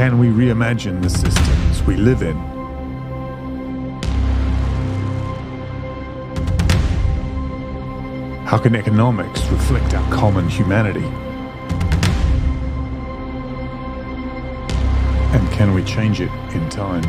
Can we reimagine the systems we live in? How can economics reflect our common humanity? And can we change it in time?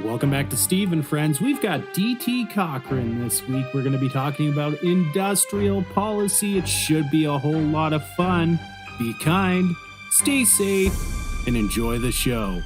Welcome back to Steve and Friends. We've got DT Cochrane this week. We're going to be talking about industrial policy. It should be a whole lot of fun. Be kind, stay safe, and enjoy the show.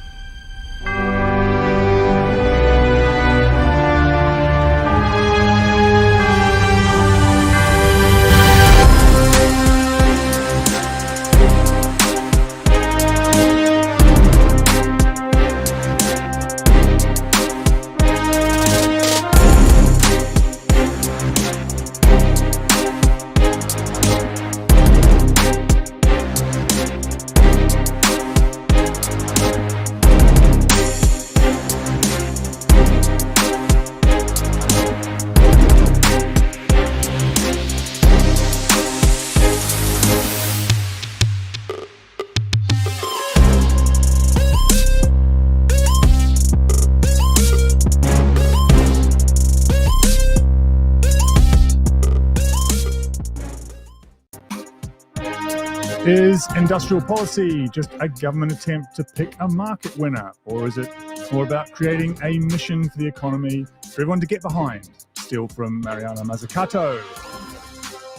Is industrial policy just a government attempt to pick a market winner? Or is it more about creating a mission for the economy for everyone to get behind? Steal from Mariana Mazzucato.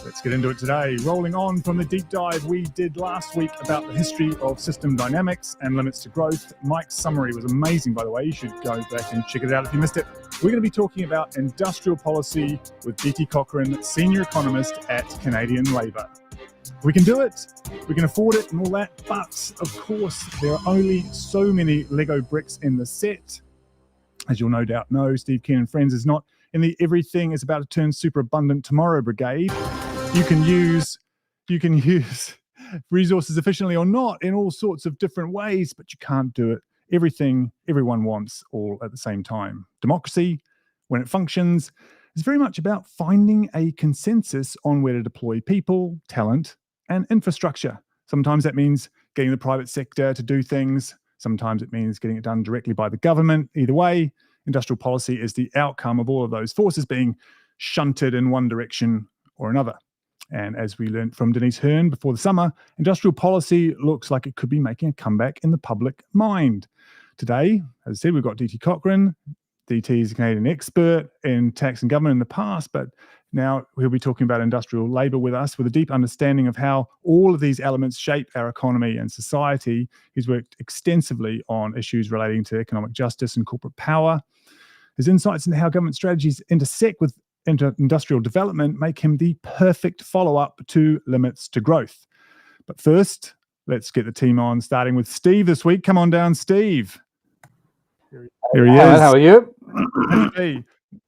Let's get into it today. Rolling on from the deep dive we did last week about the history of system dynamics and limits to growth. Mike's summary was amazing, by the way. You should go back and check it out if you missed it. We're going to be talking about industrial policy with DT Cochrane, senior economist at Canadian Labour. We can do it, we can afford it and all that, but of course there are only so many Lego bricks in the set. As you'll no doubt know, Steve Keen and Friends is not in the everything is about to turn super abundant tomorrow brigade. You can use resources efficiently or not in all sorts of different ways, but you can't do it everything everyone wants all at the same time. Democracy, when it functions, is very much about finding a consensus on where to deploy people, talent, and infrastructure. Sometimes that means getting the private sector to do things. Sometimes it means getting it done directly by the government. Either way, industrial policy is the outcome of all of those forces being shunted in one direction or another. And as we learned from Denise Hearn before the summer, industrial policy looks like it could be making a comeback in the public mind. Today, as I said, we've got DT Cochrane. DT is a Canadian expert in tax and government in the past, but now he'll be talking about industrial labour with us with a deep understanding of how all of these elements shape our economy and society. He's worked extensively on issues relating to economic justice and corporate power. His insights into how government strategies intersect with industrial development make him the perfect follow-up to limits to growth. But first, let's get the team on, starting with Steve this week. Come on down, Steve. Here he is. How are you? Hey,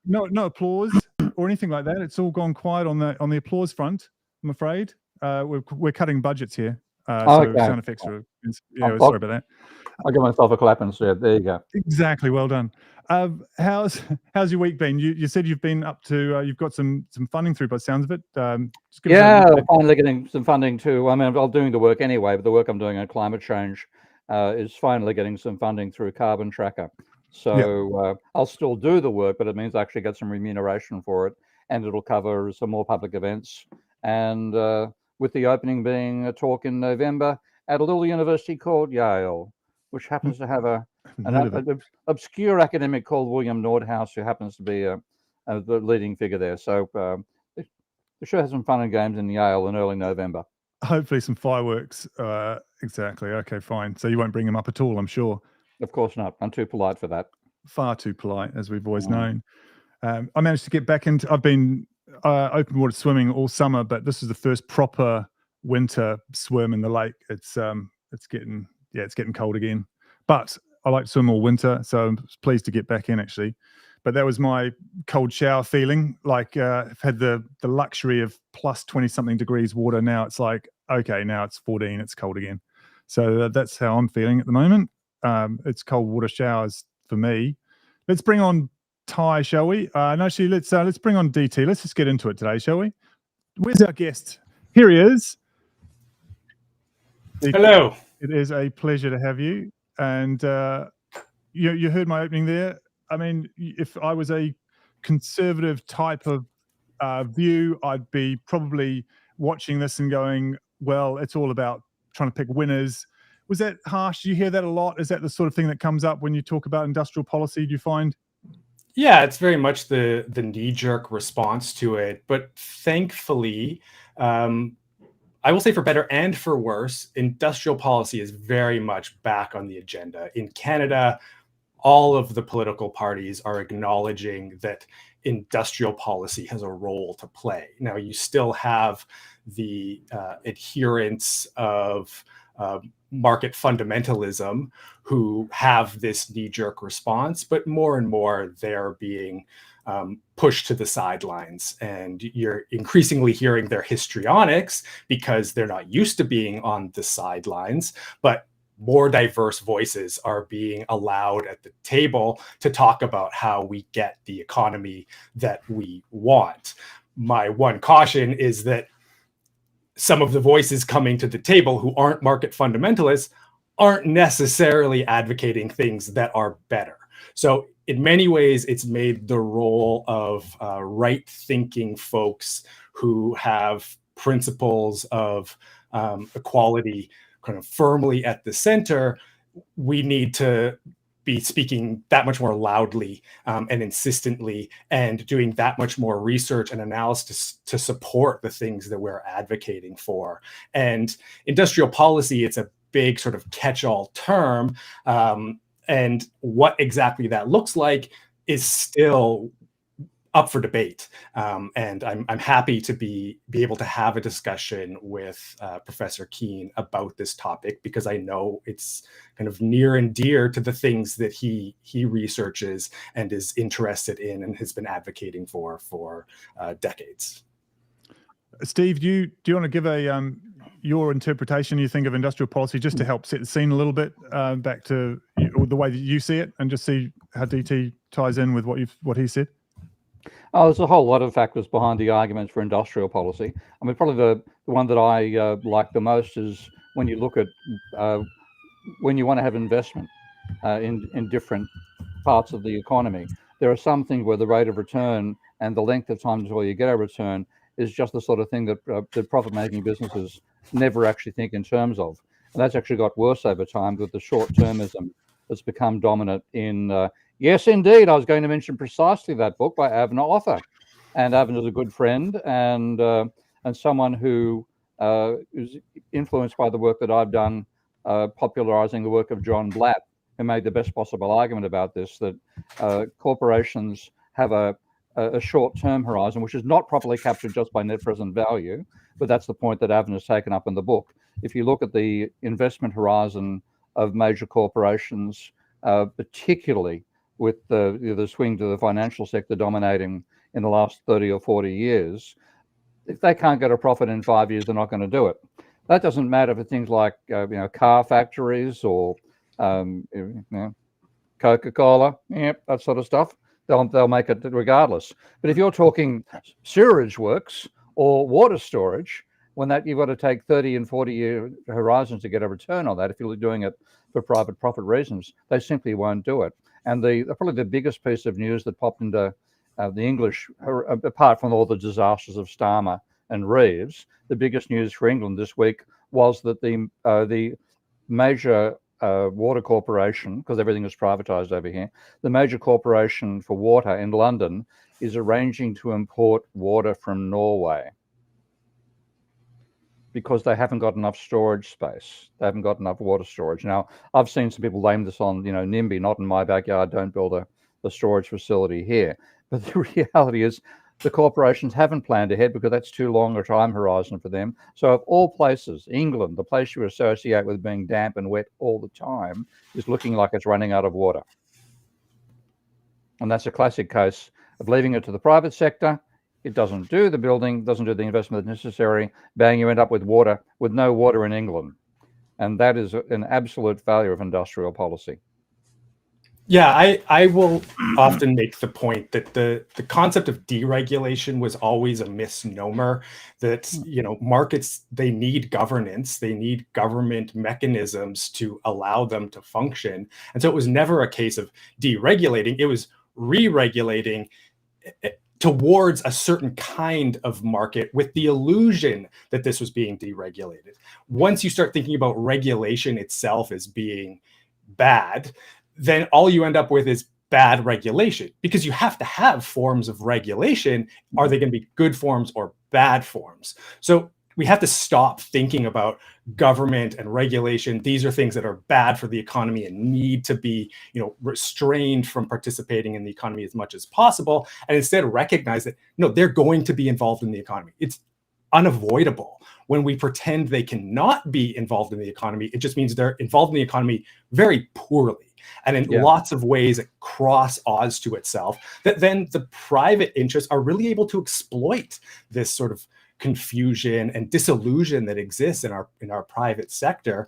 no applause or anything like that. It's all gone quiet on the applause front, I'm afraid. We're cutting budgets here. So sound effects are... sorry about that. I'll give myself a clap instead. There you go. Exactly. Well done. How's your week been? You said you've been up to... you've got some funding through by the sounds of it. Finally getting some funding too. I mean, I'm doing the work anyway, but the work I'm doing on climate change is finally getting some funding through Carbon Tracker. So I'll still do the work, but it means I actually get some remuneration for it, and it'll cover some more public events. And with the opening being a talk in November at a little university called Yale, which happens to have a an obscure academic called William Nordhaus, who happens to be the leading figure there. So the show has some fun and games in Yale in early November. Hopefully some fireworks. Exactly. Okay, fine. So you won't bring him up at all, I'm sure. Of course not. I'm too polite for that. Far too polite, as we've always known. I managed to get back into. I've been open water swimming all summer, but this is the first proper winter swim in the lake. It's getting cold again. But I like to swim all winter, so I'm pleased to get back in actually. But that was my cold shower feeling. Like I've had the luxury of plus 20 something degrees water. Now it's like, okay, now it's 14. It's cold again. So that's how I'm feeling at the moment. It's cold water showers for me. Let's bring on Ty, shall we? No, actually, let's bring on DT. Let's just get into it today, shall we? Where's our guest? Here he is. DT, hello. It is a pleasure to have you. And you heard my opening there. I mean, if I was a conservative type of view, I'd be probably watching this and going, well, it's all about trying to pick winners. Was that harsh? Do you hear that a lot? Is that the sort of thing that comes up when you talk about industrial policy, do you find? Yeah, it's very much the knee-jerk response to it. But thankfully, I will say for better and for worse, industrial policy is very much back on the agenda. In Canada, all of the political parties are acknowledging that industrial policy has a role to play. Now, you still have the adherents of market fundamentalism who have this knee-jerk response, but more and more they're being pushed to the sidelines. And you're increasingly hearing their histrionics because they're not used to being on the sidelines, but more diverse voices are being allowed at the table to talk about how we get the economy that we want. My one caution is that some of the voices coming to the table who aren't market fundamentalists aren't necessarily advocating things that are better. So in many ways, it's made the role of right-thinking folks who have principles of equality kind of firmly at the center. We need to be speaking that much more loudly and insistently, and doing that much more research and analysis to support the things that we're advocating for. And industrial policy, it's a big sort of catch-all term. And what exactly that looks like is still up for debate. And I'm happy to be able to have a discussion with Professor Keane about this topic, because I know it's kind of near and dear to the things that he researches and is interested in and has been advocating for decades. Steve, do you want to give a your interpretation, you think, of industrial policy, just to help set the scene a little bit, back to the way that you see it, and just see how DT ties in with what he said? Oh, there's a whole lot of factors behind the arguments for industrial policy. I mean, probably the one that I like the most is when you look at when you want to have investment in different parts of the economy. There are some things where the rate of return and the length of time until you get a return is just the sort of thing that profit-making businesses never actually think in terms of. And that's actually got worse over time with the short-termism that's become dominant in yes, indeed. I was going to mention precisely that book by Avner Offer, and Avner is a good friend and someone who is influenced by the work that I've done, popularizing the work of John Blatt, who made the best possible argument about this, that corporations have a short-term horizon, which is not properly captured just by net present value, but that's the point that Avner has taken up in the book. If you look at the investment horizon of major corporations, particularly with the swing to the financial sector dominating in the last 30 or 40 years, if they can't get a profit in 5 years, they're not going to do it. That doesn't matter for things like car factories or Coca-Cola, that sort of stuff. They'll make it regardless. But if you're talking sewerage works or water storage, when that you've got to take 30 and 40-year horizons to get a return on that, if you're doing it for private profit reasons, they simply won't do it. And probably the biggest piece of news that popped into the English, apart from all the disasters of Starmer and Reeves, the biggest news for England this week was that the major water corporation, because everything is privatized over here, the major corporation for water in London is arranging to import water from Norway because they haven't got enough storage space. They haven't got enough water storage. Now, I've seen some people blame this on, NIMBY, not in my backyard, don't build a storage facility here. But the reality is the corporations haven't planned ahead because that's too long a time horizon for them. So of all places, England, the place you associate with being damp and wet all the time, is looking like it's running out of water. And that's a classic case of leaving it to the private sector. It doesn't do the building, doesn't do the investment that's necessary. Bang, you end up with no water in England. And that is an absolute failure of industrial policy. Yeah, I will often make the point that the concept of deregulation was always a misnomer, that markets, they need governance, they need government mechanisms to allow them to function. And so it was never a case of deregulating, it was re-regulating towards a certain kind of market with the illusion that this was being deregulated. Once you start thinking about regulation itself as being bad, then all you end up with is bad regulation, because you have to have forms of regulation. Are they going to be good forms or bad forms? So we have to stop thinking about government and regulation. These are things that are bad for the economy and need to be, restrained from participating in the economy as much as possible. And instead recognize that, no, they're going to be involved in the economy. It's unavoidable. When we pretend they cannot be involved in the economy, it just means they're involved in the economy very poorly. And in lots of ways, it cross odds to itself, that then the private interests are really able to exploit this sort of confusion and disillusion that exists in our private sector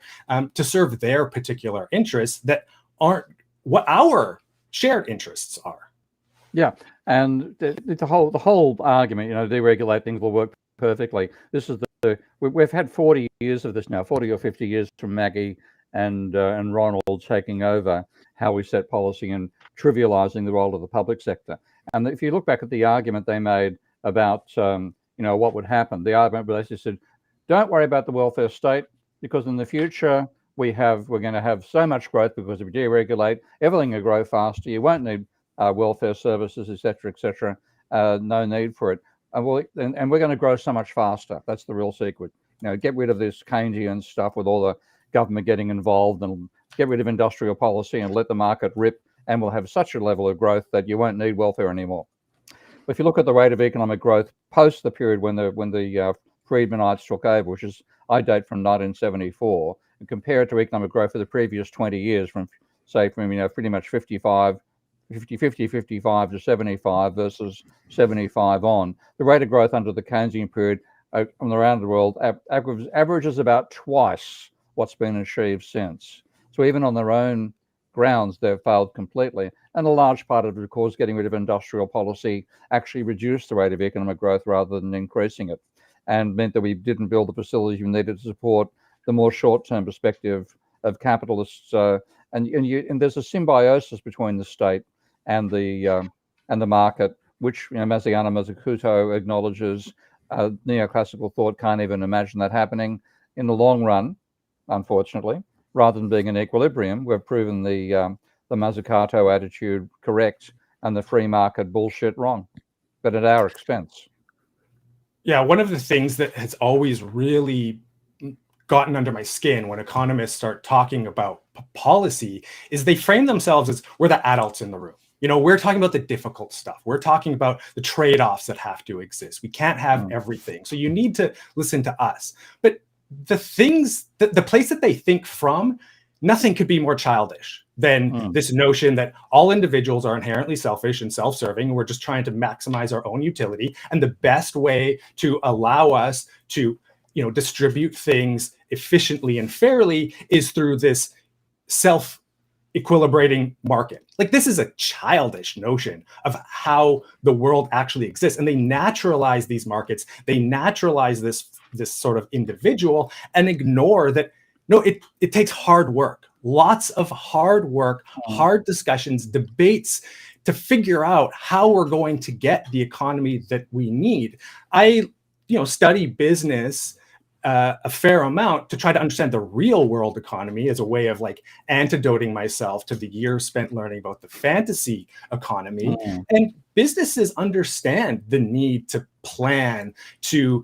to serve their particular interests that aren't what our shared interests are. Yeah, and the whole argument, deregulate, things will work perfectly. This is we've had 40 years of this now, 40 or 50 years from Maggie and Ronald taking over how we set policy and trivializing the role of the public sector. And if you look back at the argument they made about what would happen, the argument basically said, don't worry about the welfare state, because in the future we're going to have so much growth because if we deregulate, everything will grow faster. You won't need welfare services, etc., no need for it. And we're going to grow so much faster. That's the real secret. Get rid of this Keynesian stuff with all the government getting involved, and get rid of industrial policy and let the market rip, and we'll have such a level of growth that you won't need welfare anymore. But if you look at the rate of economic growth post the period when the Friedmanites took over, which is, I date from 1974, and compare it to economic growth for the previous 20 years from pretty much 55 to 75 versus 75 on, the rate of growth under the Keynesian period from around the world averages about twice what's been achieved since. So even on their own grounds, they've failed completely. And a large part of it, of course, getting rid of industrial policy actually reduced the rate of economic growth rather than increasing it, and meant that we didn't build the facilities we needed to support the more short-term perspective of capitalists. And there's a symbiosis between the state and the market, which Masayana Mazzucato acknowledges. Neoclassical thought can't even imagine that happening in the long run. Unfortunately, rather than being in equilibrium, we've proven the Mazzucato attitude correct and the free market bullshit wrong, but at our expense. Yeah, one of the things that has always really gotten under my skin when economists start talking about policy is they frame themselves as, we're the adults in the room. We're talking about the difficult stuff. We're talking about the trade-offs that have to exist. We can't have everything. So you need to listen to us. But the place that they think from, nothing could be more childish than this notion that all individuals are inherently selfish and self-serving. We're just trying to maximize our own utility. And the best way to allow us to, distribute things efficiently and fairly is through this self-equilibrating market. Like, this is a childish notion of how the world actually exists. And they naturalize these markets. They naturalize this sort of individual and ignore that, no, it takes hard work, lots of hard work, hard discussions, debates to figure out how we're going to get the economy that we need. I, study business a fair amount to try to understand the real world economy as a way of like antidoting myself to the years spent learning about the fantasy economy. And businesses understand the need to plan, to,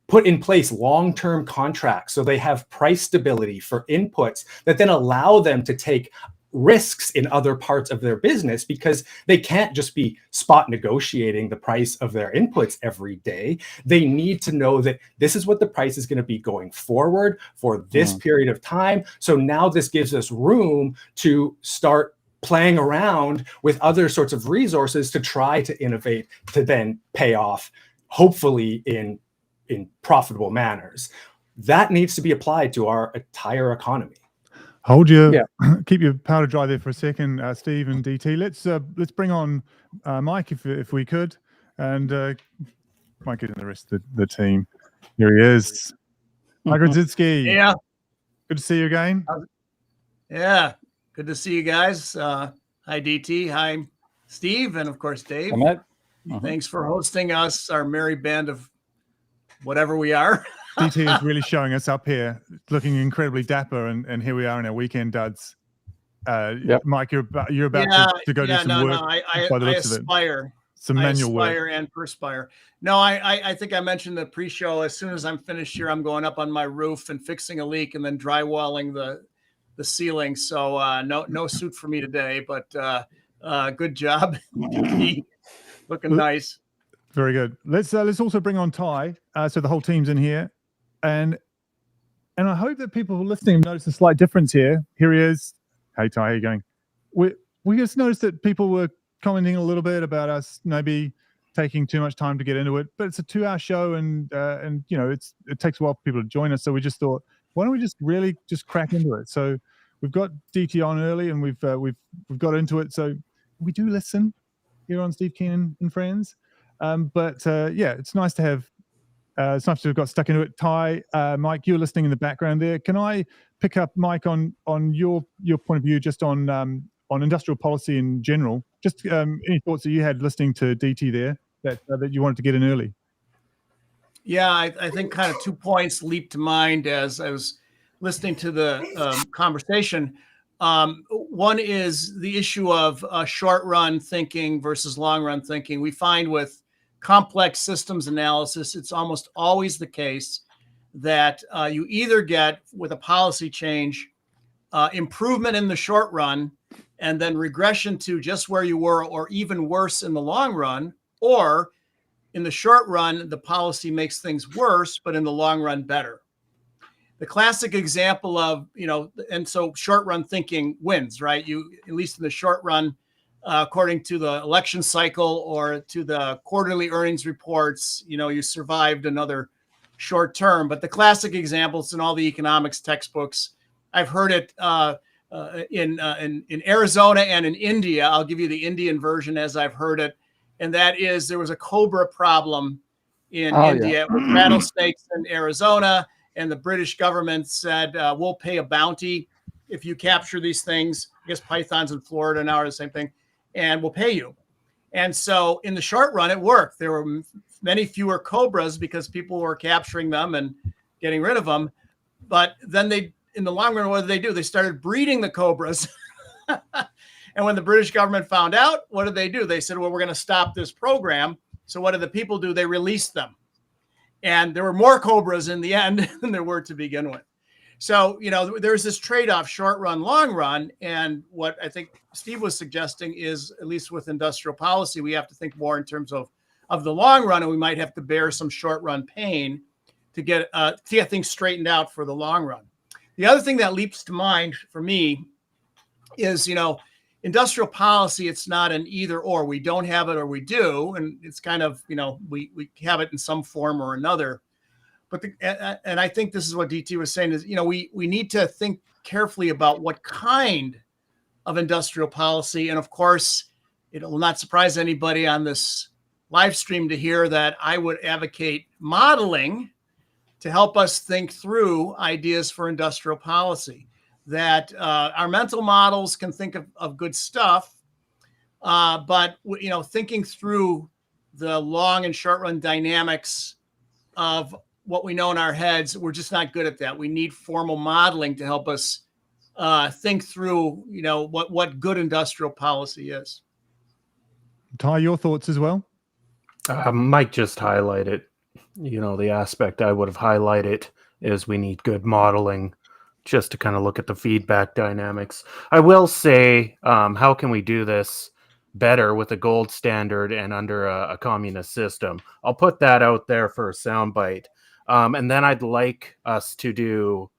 put in place long-term contracts so they have price stability for inputs that then allow them to take risks in other parts of their business, because they can't just be spot negotiating the price of their inputs every day. They need to know that this is what the price is going to be going forward for this period of time. So now this gives us room to start playing around with other sorts of resources to try to innovate, to then pay off, hopefully in profitable manners. That needs to be applied to our entire economy. Keep your powder dry there for a second, Steve and DT. Let's bring on Mike if we could, and Mike and the rest of the team. Here he is, Mike Radzitsky. Yeah, good to see you again. Yeah, good to see you guys. Hi DT, hi Steve, and of course Dave. Thanks for hosting us, our merry band of whatever we are. DT is really showing us up here, looking incredibly dapper, and here we are in our weekend duds. Mike, you're about to go do some work. I aspire. Some manual work. I aspire and perspire. No, I think I mentioned the pre-show. As soon as I'm finished here, I'm going up on my roof and fixing a leak and then drywalling the ceiling. So no suit for me today, but good job. Looking nice. Very good. Let's also bring on Ty. So the whole team's in here. And I hope that people who are listening notice a slight difference here. Here he is. Hey Ty, how you going? We just noticed that people were commenting a little bit about us maybe taking too much time to get into it, but it's a 2-hour show, and it takes a while for people to join us. So we just thought, why don't we just really just crack into it? So we've got DT on early, and we've got into it. So we do listen here on Steve Keenan and Friends. It's nice to have. It's nice to have got stuck into it. Ty, Mike, you're listening in the background there. Can I pick up, Mike, on your point of view, just on industrial policy in general? Just any thoughts that you had listening to DT there that you wanted to get in early? Yeah, I think kind of 2 points leaped to mind as I was listening to the conversation. One is the issue of short-run thinking versus long-run thinking. We find with complex systems analysis, it's almost always the case that you either get, with a policy change, improvement in the short run and then regression to just where you were, or even worse in the long run, or in the short run, the policy makes things worse, but in the long run, better. The classic example of, and so short run thinking wins, right? You, at least in the short run, according to the election cycle or to the quarterly earnings reports, you survived another short term. But the classic examples in all the economics textbooks, I've heard it in Arizona and in India. I'll give you the Indian version as I've heard it. And that is, there was a cobra problem in India with rattlesnakes in Arizona. And the British government said, we'll pay a bounty if you capture these things. I guess pythons in Florida now are the same thing. And we'll pay you. And so in the short run, it worked. There were many fewer cobras because people were capturing them and getting rid of them. But then in the long run, what did? They started breeding the cobras. And when the British government found out, what did? They said, well, we're going to stop this program. So what did the people do? They released them. And there were more cobras in the end than there were to begin with. So, there's this trade-off, short run, long run. And what I think Steve was suggesting is, at least with industrial policy, we have to think more in terms of the long run, and we might have to bear some short run pain to get things straightened out for the long run. The other thing that leaps to mind for me is, industrial policy, it's not an either or. We don't have it or we do. And it's kind of, we have it in some form or another. But and I think this is what DT was saying is, we need to think carefully about what kind of industrial policy. And of course, it will not surprise anybody on this live stream to hear that I would advocate modeling to help us think through ideas for industrial policy. That our mental models can think of good stuff, but thinking through the long and short run dynamics of what we know in our heads. We're just not good at that. We need formal modeling to help us think through, what good industrial policy is. Ty, your thoughts as well? Mike just highlighted, the aspect I would have highlighted is we need good modeling just to kind of look at the feedback dynamics. I will say, how can we do this better with a gold standard and under a communist system? I'll put that out there for a soundbite. And then I'd like us to do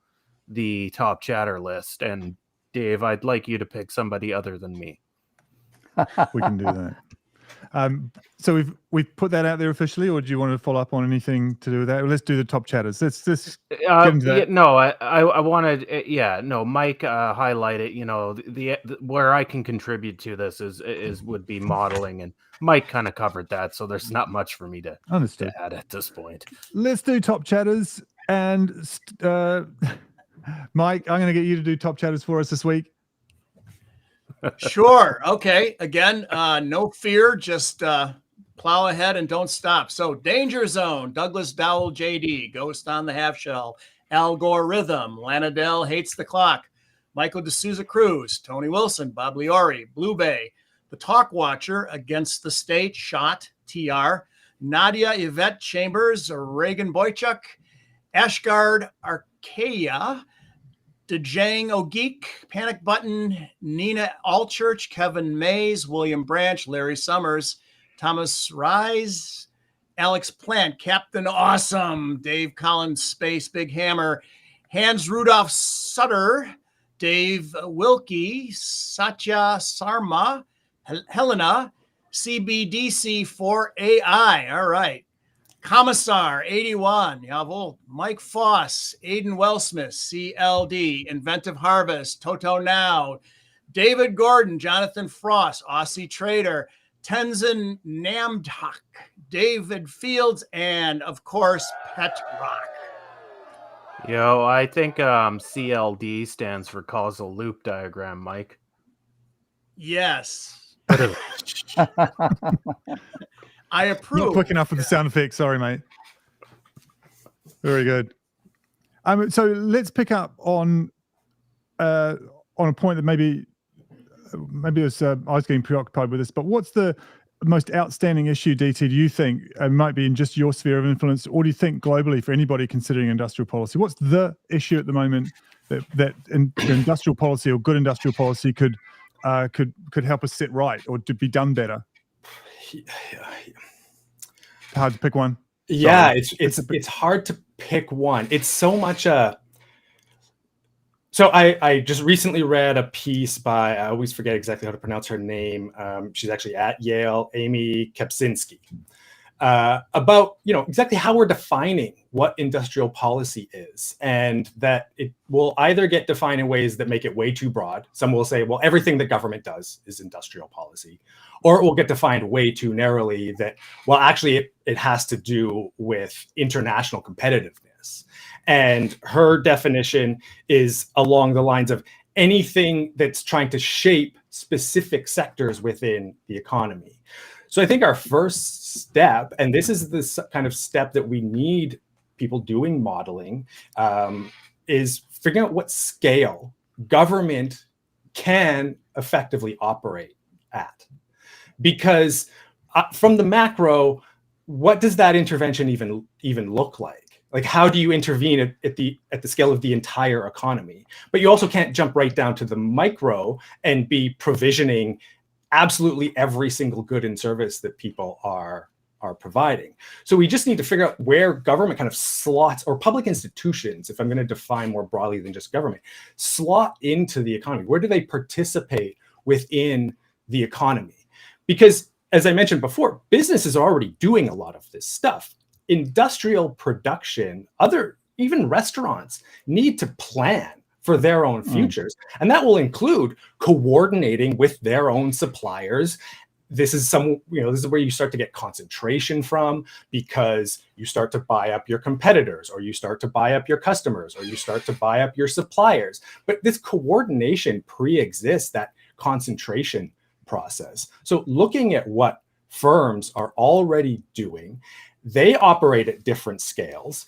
the top chatter list. And Dave, I'd like you to pick somebody other than me. We can do that. So we've put that out there officially, or do you want to follow up on anything to do with that? Let's do the top chatters. Let's get into that. No, I wanted, Mike highlighted, the where I can contribute to this would be modeling, and Mike kind of covered that, so there's not much for me to add at this point. Let's do top chatters, and Mike, I'm going to get you to do top chatters for us this week. Sure. Okay. Again, no fear. Just plow ahead and don't stop. So, Danger Zone, Douglas Dowell, JD, Ghost on the Half Shell, Algorithm, Lana Dell Hates the Clock, Michael D'Souza Cruz, Tony Wilson, Bob Liori, Blue Bay, The Talk Watcher, Against the State, Shot, TR, Nadia Yvette Chambers, Reagan Boychuk, Ashgard Archaea, Dejang Ogeek, Panic Button, Nina Allchurch, Kevin Mays, William Branch, Larry Summers, Thomas Rise, Alex Plant, Captain Awesome, Dave Collins, Space Big Hammer, Hans Rudolph Sutter, Dave Wilkie, Satya Sarma, Helena, CBDC4AI. All right. Commissar 81, jawohl. Mike Foss, Aiden Wellsmith, CLD, Inventive Harvest, Toto Now, David Gordon, Jonathan Frost, Aussie Trader, Tenzin Namdak, David Fields, and of course, Pet Rock. I think CLD stands for causal loop diagram, Mike. Yes. I approve. Not quick enough for the sound effects. Sorry, mate. Very good. So let's pick up on a point that maybe I was getting preoccupied with this, but what's the most outstanding issue, DT, do you think might be in just your sphere of influence, or do you think globally for anybody considering industrial policy? What's the issue at the moment that industrial policy or good industrial policy could help us sit right or to be done better? Hard to pick one. Yeah, it's hard to pick one. It's so much So I just recently read a piece by, I always forget exactly how to pronounce her name. She's actually at Yale, Amy Kapczynski, about exactly how we're defining what industrial policy is, and that it will either get defined in ways that make it way too broad. Some will say, well, everything that government does is industrial policy, or it will get defined way too narrowly that, well, actually it has to do with international competitiveness. And her definition is along the lines of anything that's trying to shape specific sectors within the economy. So I think our first step, and this is the kind of step that we need people doing modeling, is figuring out what scale government can effectively operate at. Because from the macro, what does that intervention even look like? Like, how do you intervene at the scale of the entire economy? But you also can't jump right down to the micro and be provisioning absolutely every single good and service that people are providing. So we just need to figure out where government kind of slots, or public institutions, if I'm going to define more broadly than just government, slot into the economy. Where do they participate within the economy? Because, as I mentioned before, business is already doing a lot of this stuff. Industrial production, even restaurants need to plan for their own futures. And that will include coordinating with their own suppliers. This is where you start to get concentration from, because you start to buy up your competitors, or you start to buy up your customers, or you start to buy up your suppliers. But this coordination pre-exists that concentration process. So looking at what firms are already doing, they operate at different scales.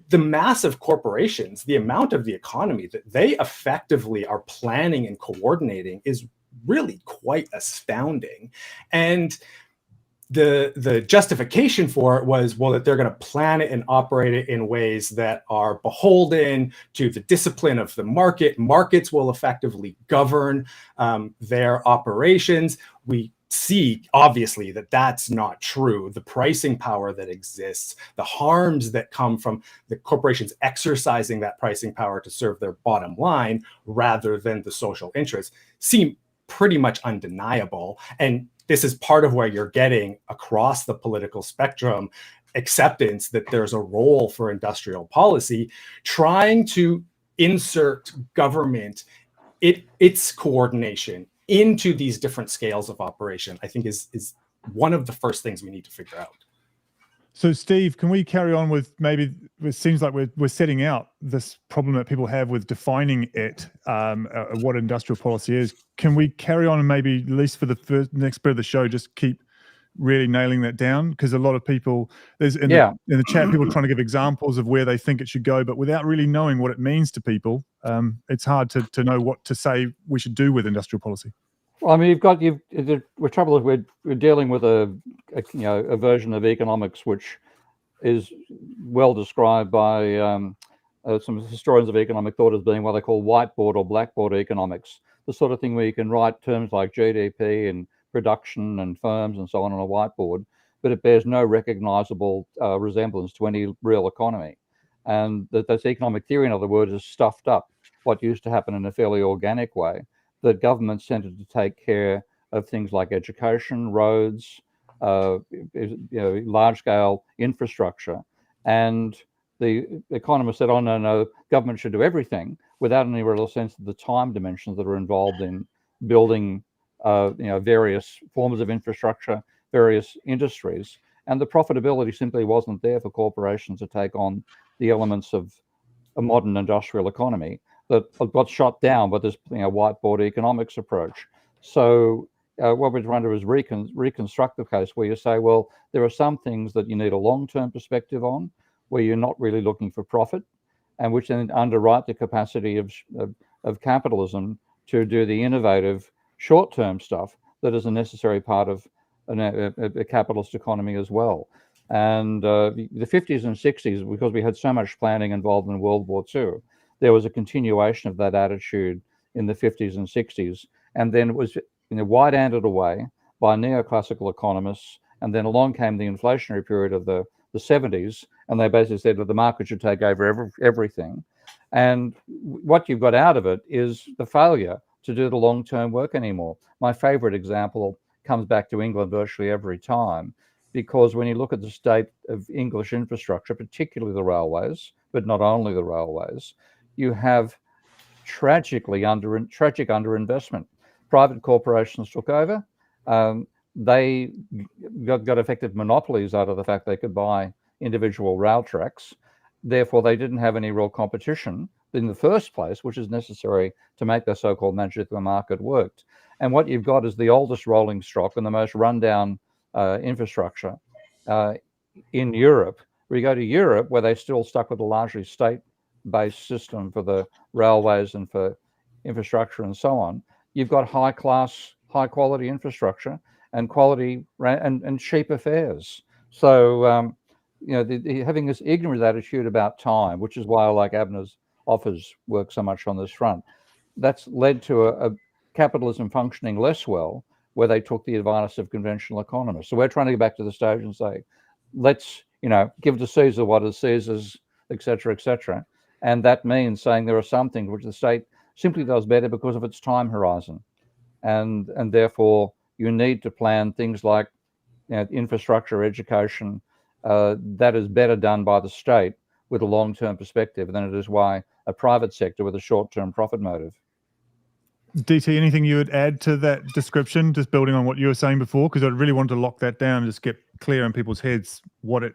the massive corporations, the amount of the economy that they effectively are planning and coordinating is really quite astounding. And the justification for it was, well, that they're going to plan it and operate it in ways that are beholden to the discipline of the market. Markets will effectively govern their operations. We see, obviously, that that's not true. The pricing power that exists, the harms that come from the corporations exercising that pricing power to serve their bottom line rather than the social interests seem pretty much undeniable. And this is part of where you're getting across the political spectrum acceptance that there's a role for industrial policy, trying to insert government, its coordination into these different scales of operation, I think is one of the first things we need to figure out. So, Steve, can we carry on with maybe, it seems like we're setting out this problem that people have with defining it, what industrial policy is. Can we carry on and maybe, at least for the next bit of the show, just keep really nailing that down? Because a lot of people, there's in the chat, people trying to give examples of where they think it should go, but without really knowing what it means to people, it's hard to know what to say we should do with industrial policy. Well, I mean, we're trouble is we're dealing with a version of economics which is well described by some historians of economic thought as being what they call whiteboard or blackboard economics, the sort of thing where you can write terms like GDP and production and firms and so on a whiteboard, but it bears no recognizable resemblance to any real economy. And that's economic theory, in other words, is stuffed up what used to happen in a fairly organic way, that governments tended to take care of things like education, roads, large-scale infrastructure. And the economists said, oh, no, government should do everything, without any real sense of the time dimensions that are involved in building various forms of infrastructure, various industries. And the profitability simply wasn't there for corporations to take on the elements of a modern industrial economy that got shot down by this whiteboard economics approach. So what we're trying to do is reconstruct the case where you say, well, there are some things that you need a long-term perspective on, where you're not really looking for profit, and which then underwrite the capacity of capitalism to do the innovative short-term stuff that is a necessary part of a capitalist economy as well. And the 50s and 60s, because we had so much planning involved in World War II, there was a continuation of that attitude in the 50s and 60s. And then it was wide-handed away by neoclassical economists. And then along came the inflationary period of the 70s. And they basically said that the market should take over everything. And what you've got out of it is the failure to do the long-term work anymore. My favorite example comes back to England virtually every time, because when you look at the state of English infrastructure, particularly the railways, but not only the railways, you have tragic underinvestment. Private corporations took over. They got effective monopolies out of the fact they could buy individual rail tracks. Therefore, they didn't have any real competition in the first place, which is necessary to make the so-called magic of the market worked. And what you've got is the oldest rolling stock and the most rundown infrastructure in Europe. Where you go to Europe, where they're still stuck with a largely state-based system for the railways and for infrastructure and so on, you've got high-class, high-quality infrastructure and quality and cheaper fares. So, having this ignorant attitude about time, which is why I like Abner's offers work so much on this front, that's led to a capitalism functioning less well, where they took the advice of conventional economists. So we're trying to get back to the stage and say, let's, give to Caesar what is Caesar's, et cetera, et cetera. And that means saying there are some things which the state simply does better because of its time horizon. And therefore you need to plan things like infrastructure, education, that is better done by the state with a long-term perspective than it is by a private sector with a short-term profit motive. DT, anything you would add to that description, just building on what you were saying before? Because I really wanted to lock that down and just get clear in people's heads what it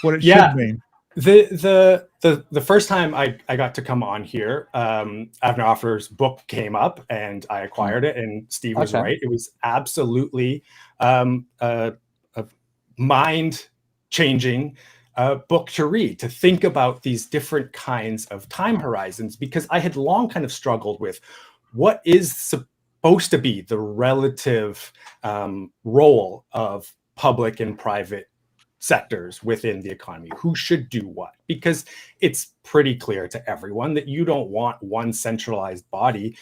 should mean. The first time I got to come on here, Avner Offer's book came up and I acquired it, and Steve was right. It was absolutely a mind-changing book to read, to think about these different kinds of time horizons, because I had long kind of struggled with what is supposed to be the relative role of public and private sectors within the economy, who should do what, because it's pretty clear to everyone that you don't want one centralized body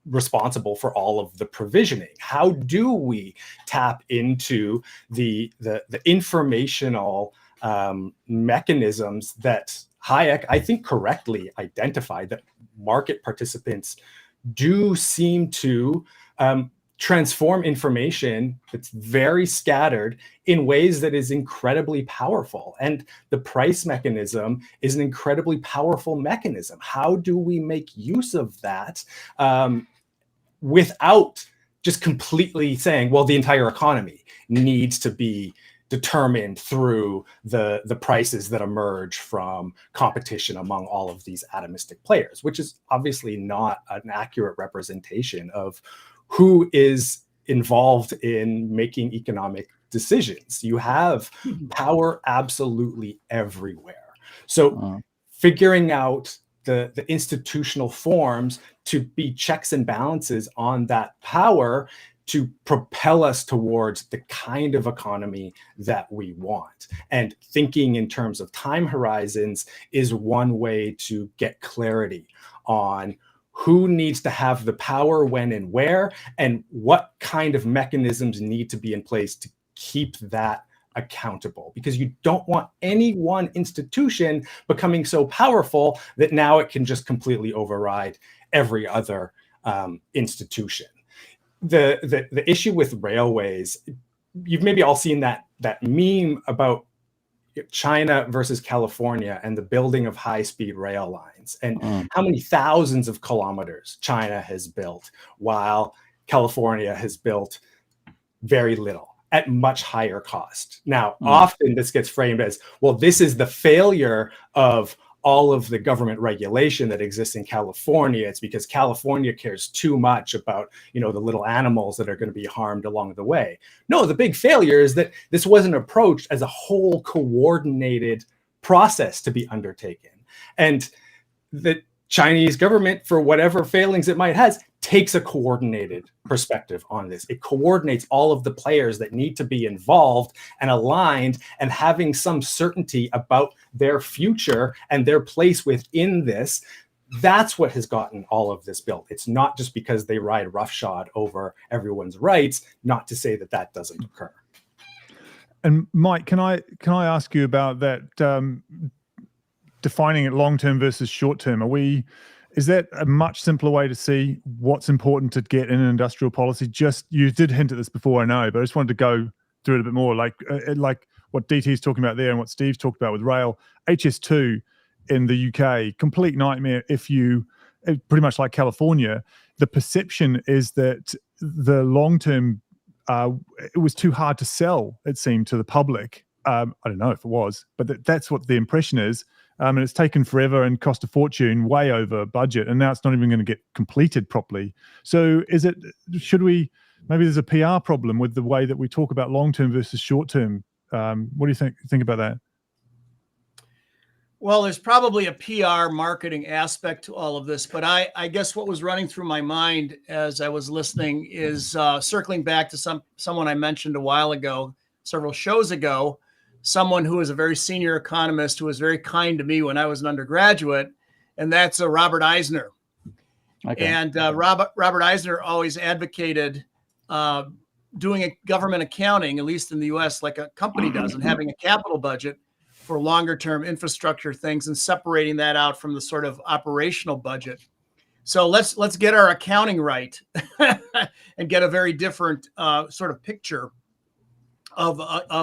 responsible for all of the provisioning. How do we tap into the informational mechanisms that Hayek, I think, correctly identified, that market participants do seem to transform information that's very scattered in ways that is incredibly powerful. And the price mechanism is an incredibly powerful mechanism. How do we make use of that without just completely saying, well, the entire economy needs to be determined through the prices that emerge from competition among all of these atomistic players, which is obviously not an accurate representation of who is involved in making economic decisions. You have power absolutely everywhere. So figuring out the institutional forms to be checks and balances on that power to propel us towards the kind of economy that we want. And thinking in terms of time horizons is one way to get clarity on who needs to have the power when and where, and what kind of mechanisms need to be in place to keep that accountable. Because you don't want any one institution becoming so powerful that now it can just completely override every other institution. The issue with railways, you've maybe all seen that meme about China versus California and the building of high-speed rail lines, and how many thousands of kilometers China has built while California has built very little at much higher cost. Now, often this gets framed as, well, this is the failure of all of the government regulation that exists in California. It's because California cares too much about, the little animals that are going to be harmed along the way. No, the big failure is that this wasn't approached as a whole coordinated process to be undertaken. And the Chinese government, for whatever failings it might have, takes a coordinated perspective on this. It coordinates all of the players that need to be involved and aligned and having some certainty about their future and their place within this. That's what has gotten all of this built. It's not just because they ride roughshod over everyone's rights, not to say that that doesn't occur. And Mike, can I ask you about that, defining it long-term versus short-term? Is that a much simpler way to see what's important to get in an industrial policy? Just, you did hint at this before, I know, but I just wanted to go through it a bit more, like what DT is talking about there and what Steve's talked about with rail. HS2 in the UK, complete nightmare. Pretty much like California, the perception is that the long-term, it was too hard to sell, it seemed, to the public. I don't know if it was, but that's what the impression is. And it's taken forever and cost a fortune, way over budget, and now it's not even going to get completed properly. So maybe there's a PR problem with the way that we talk about long-term versus short-term? What do you think about that? Well, there's probably a PR marketing aspect to all of this, but I guess what was running through my mind as I was listening is circling back to someone I mentioned a while ago, several shows ago, someone who is a very senior economist who was very kind to me when I was an undergraduate, and that's Robert Eisner. Okay. And Robert Eisner always advocated doing a government accounting, at least in the US, like a company does, and having a capital budget for longer term infrastructure things and separating that out from the sort of operational budget. So let's get our accounting right and get a very different sort of picture of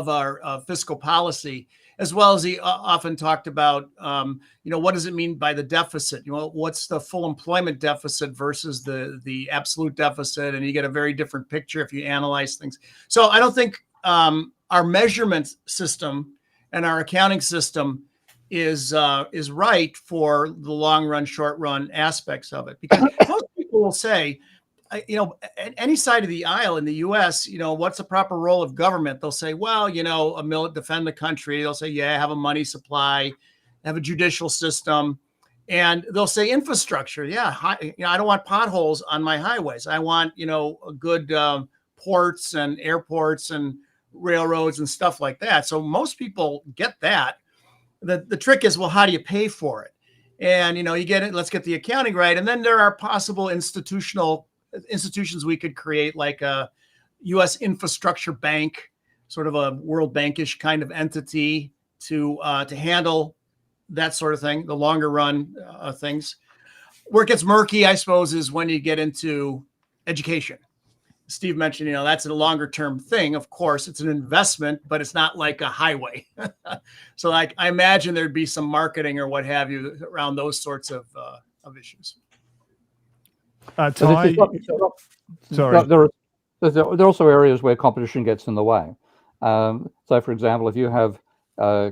our fiscal policy, as well as he often talked about, what does it mean by the deficit? What's the full employment deficit versus the absolute deficit? And you get a very different picture if you analyze things. So I don't think our measurement system and our accounting system is right for the long run, short run aspects of it, because most people will say, any side of the aisle in the U.S., what's the proper role of government? They'll say, well, defend the country. They'll say, yeah, have a money supply, have a judicial system. And they'll say infrastructure. Yeah, I don't want potholes on my highways. I want, a good ports and airports and railroads and stuff like that. So most people get that. The trick is, well, how do you pay for it? And, you get it. Let's get the accounting right. And then there are possible institutions we could create, like a U.S. infrastructure bank, sort of a World Bankish kind of entity to handle that sort of thing, the longer run things. Where it gets murky, I suppose, is when you get into education. Steve mentioned, that's a longer term thing. Of course, it's an investment, but it's not like a highway. So I imagine there'd be some marketing or what have you around those sorts of issues. Ty, sorry. There are also areas where competition gets in the way. So, for example, if you have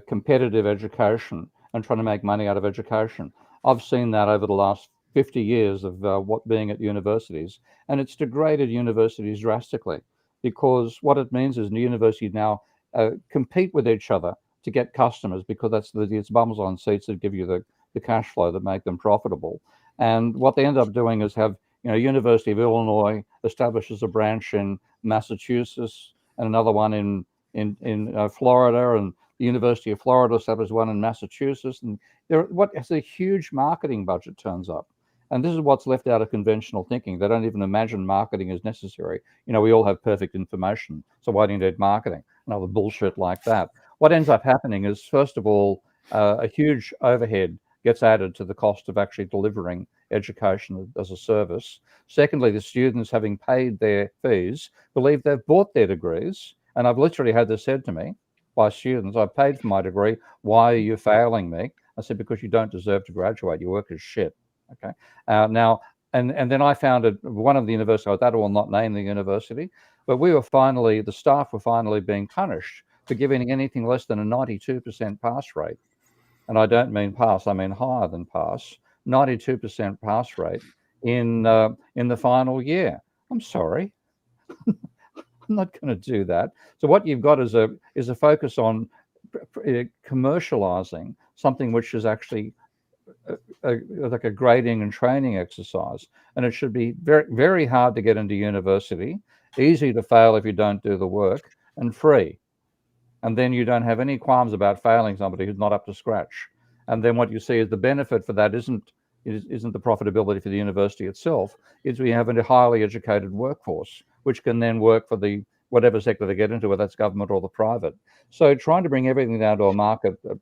competitive education and trying to make money out of education, I've seen that over the last 50 years of what being at universities, and it's degraded universities drastically, because what it means is the university now compete with each other to get customers, because it's bums on seats that give you the cash flow that make them profitable. And what they end up doing is have, University of Illinois establishes a branch in Massachusetts and another one in Florida, and the University of Florida established one in Massachusetts, and it's a huge marketing budget turns up. And this is what's left out of conventional thinking. They don't even imagine marketing is necessary. We all have perfect information, so why do you need marketing? And other bullshit like that. What ends up happening is, first of all, a huge overhead gets added to the cost of actually delivering education as a service. Secondly, the students, having paid their fees, believe they've bought their degrees. And I've literally had this said to me by students: I paid for my degree, why are you failing me? I said, because you don't deserve to graduate. Your work is shit. Okay. Now, and then I founded one of the universities. That will not name the university, but the staff were finally being punished for giving anything less than a 92% pass rate. And I don't mean pass, I mean higher than pass. 92% pass rate in the final year. I'm sorry. I'm not going to do that. So what you've got is a focus on commercializing something which is actually like a grading and training exercise, and it should be very, very hard to get into university, easy to fail if you don't do the work, and free. And then you don't have any qualms about failing somebody who's not up to scratch. And then what you see is the benefit for that isn't the profitability for the university itself. It's we have a highly educated workforce, which can then work for whatever sector they get into, whether that's government or the private. So trying to bring everything down to a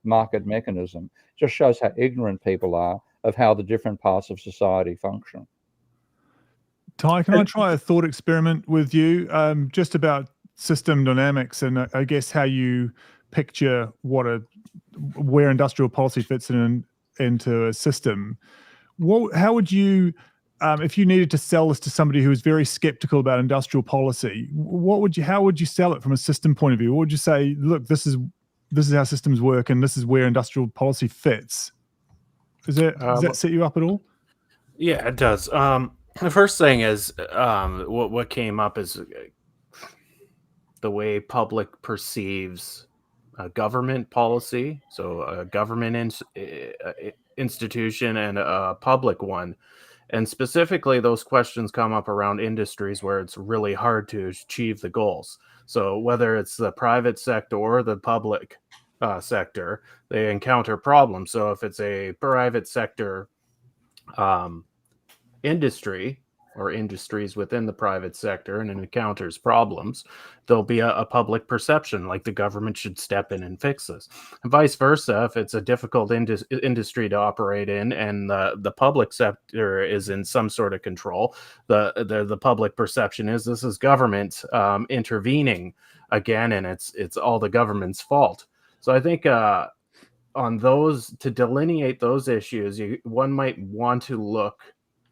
market mechanism just shows how ignorant people are of how the different parts of society function. Ty, can I try a thought experiment with you just about system dynamics, and I guess how you picture where industrial policy fits into a system? How would you, if you needed to sell this to somebody who is very skeptical about industrial policy, how would you sell it from a system point of view? What would you say? Look, this is how systems work, and this is where industrial policy fits. Does that set you up at all? Yeah, it does. The first thing is what came up is the way public perceives a government policy, so a government institution and a public one. And specifically, those questions come up around industries where it's really hard to achieve the goals. So whether it's the private sector or the public sector, they encounter problems. So if it's a private sector industry, or industries within the private sector, and it encounters problems, there'll be a public perception like the government should step in and fix this. And vice versa, if it's a difficult industry to operate in and the public sector is in some sort of control, the public perception is this is government intervening again, and it's all the government's fault. So I think on those, to delineate those issues, one might want to look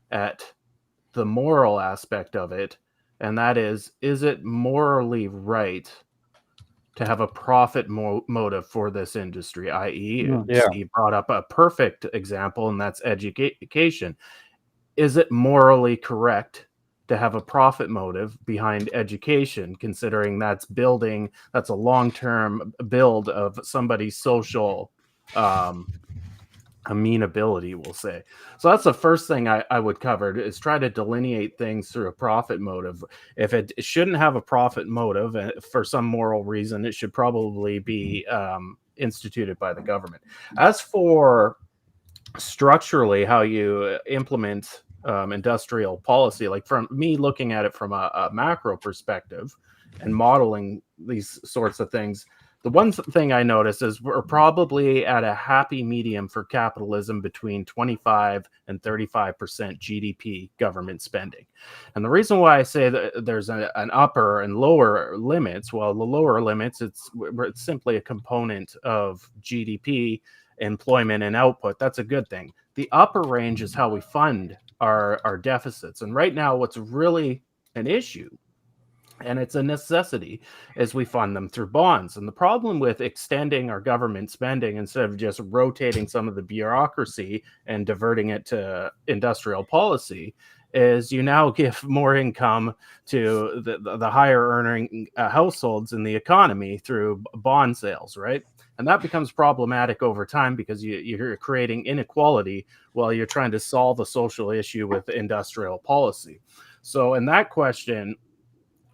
at the moral aspect of it, and that is it morally right to have a profit motive for this industry, i.e. Steve brought up a perfect example, and that's education. Is it morally correct to have a profit motive behind education, considering that's a long-term build of somebody's social amenability, we'll say. So that's the first thing I would cover, is try to delineate things through a profit motive. If it shouldn't have a profit motive for some moral reason, it should probably be instituted by the government. As for structurally how you implement industrial policy, like from me looking at it from a macro perspective and modeling these sorts of things, the one thing I notice is we're probably at a happy medium for capitalism between 25 and 35% GDP government spending. And the reason why I say that there's an upper and lower limits, well, the lower limits, it's simply a component of GDP, employment and output. That's a good thing. The upper range is how we fund our deficits. And right now, what's really an issue, and it's a necessity, is we fund them through bonds. And the problem with extending our government spending instead of just rotating some of the bureaucracy and diverting it to industrial policy is you now give more income to the higher earning households in the economy through bond sales, right? And that becomes problematic over time because you're creating inequality while you're trying to solve a social issue with industrial policy. So in that question,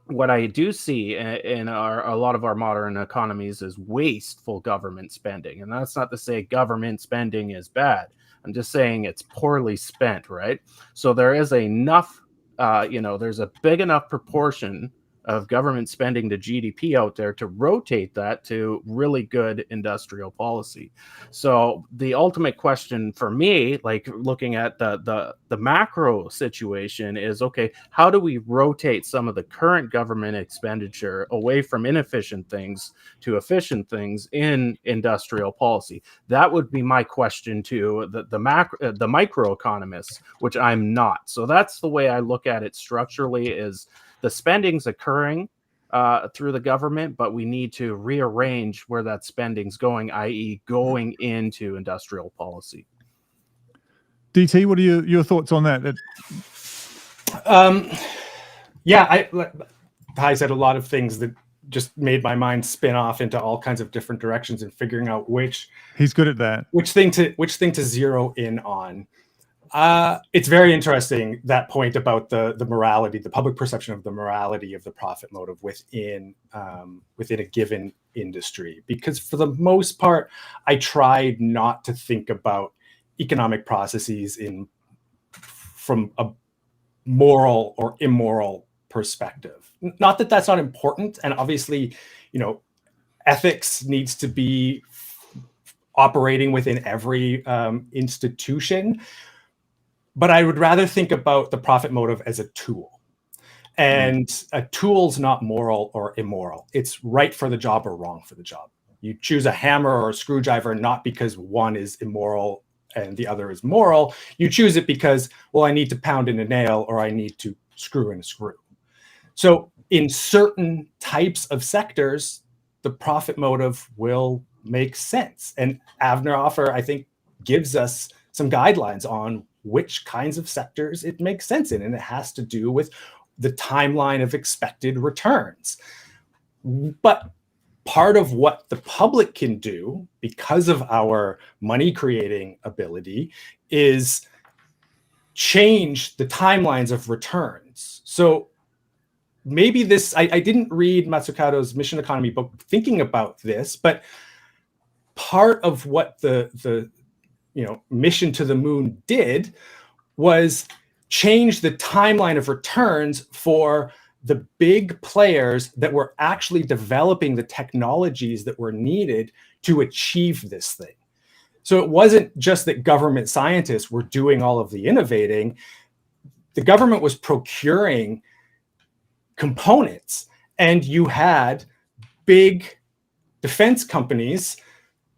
what I do see in a lot of our modern economies is wasteful government spending. And that's not to say government spending is bad. I'm just saying it's poorly spent, right? So there is enough, there's a big enough proportion of government spending to GDP out there to rotate that to really good industrial policy. So the ultimate question for me, like looking at the macro situation, is, okay, how do we rotate some of the current government expenditure away from inefficient things to efficient things in industrial policy? That would be my question to the microeconomists, which I'm not. So that's the way I look at it structurally, is the spending's occurring through the government, but we need to rearrange where that spending's going, i.e. going into industrial policy. DT, what are your thoughts on that? I said a lot of things that just made my mind spin off into all kinds of different directions and figuring out he's good at that. Which thing to zero in on. It's very interesting, that point about the morality, the public perception of the morality of the profit motive within a given industry. Because for the most part, I tried not to think about economic processes from a moral or immoral perspective. Not that that's not important, and obviously, ethics needs to be operating within every institution. But I would rather think about the profit motive as a tool. And a tool's not moral or immoral. It's right for the job or wrong for the job. You choose a hammer or a screwdriver not because one is immoral and the other is moral. You choose it because, well, I need to pound in a nail or I need to screw in a screw. So in certain types of sectors, the profit motive will make sense. And Avnerhofer, I think, gives us some guidelines on which kinds of sectors it makes sense in, and it has to do with the timeline of expected returns. But part of what the public can do, because of our money creating ability, is change the timelines of returns. So maybe this, I didn't read Matsukado's Mission Economy book thinking about this, but part of what the mission to the moon did was change the timeline of returns for the big players that were actually developing the technologies that were needed to achieve this thing. So it wasn't just that government scientists were doing all of the innovating. The government was procuring components, and you had big defense companies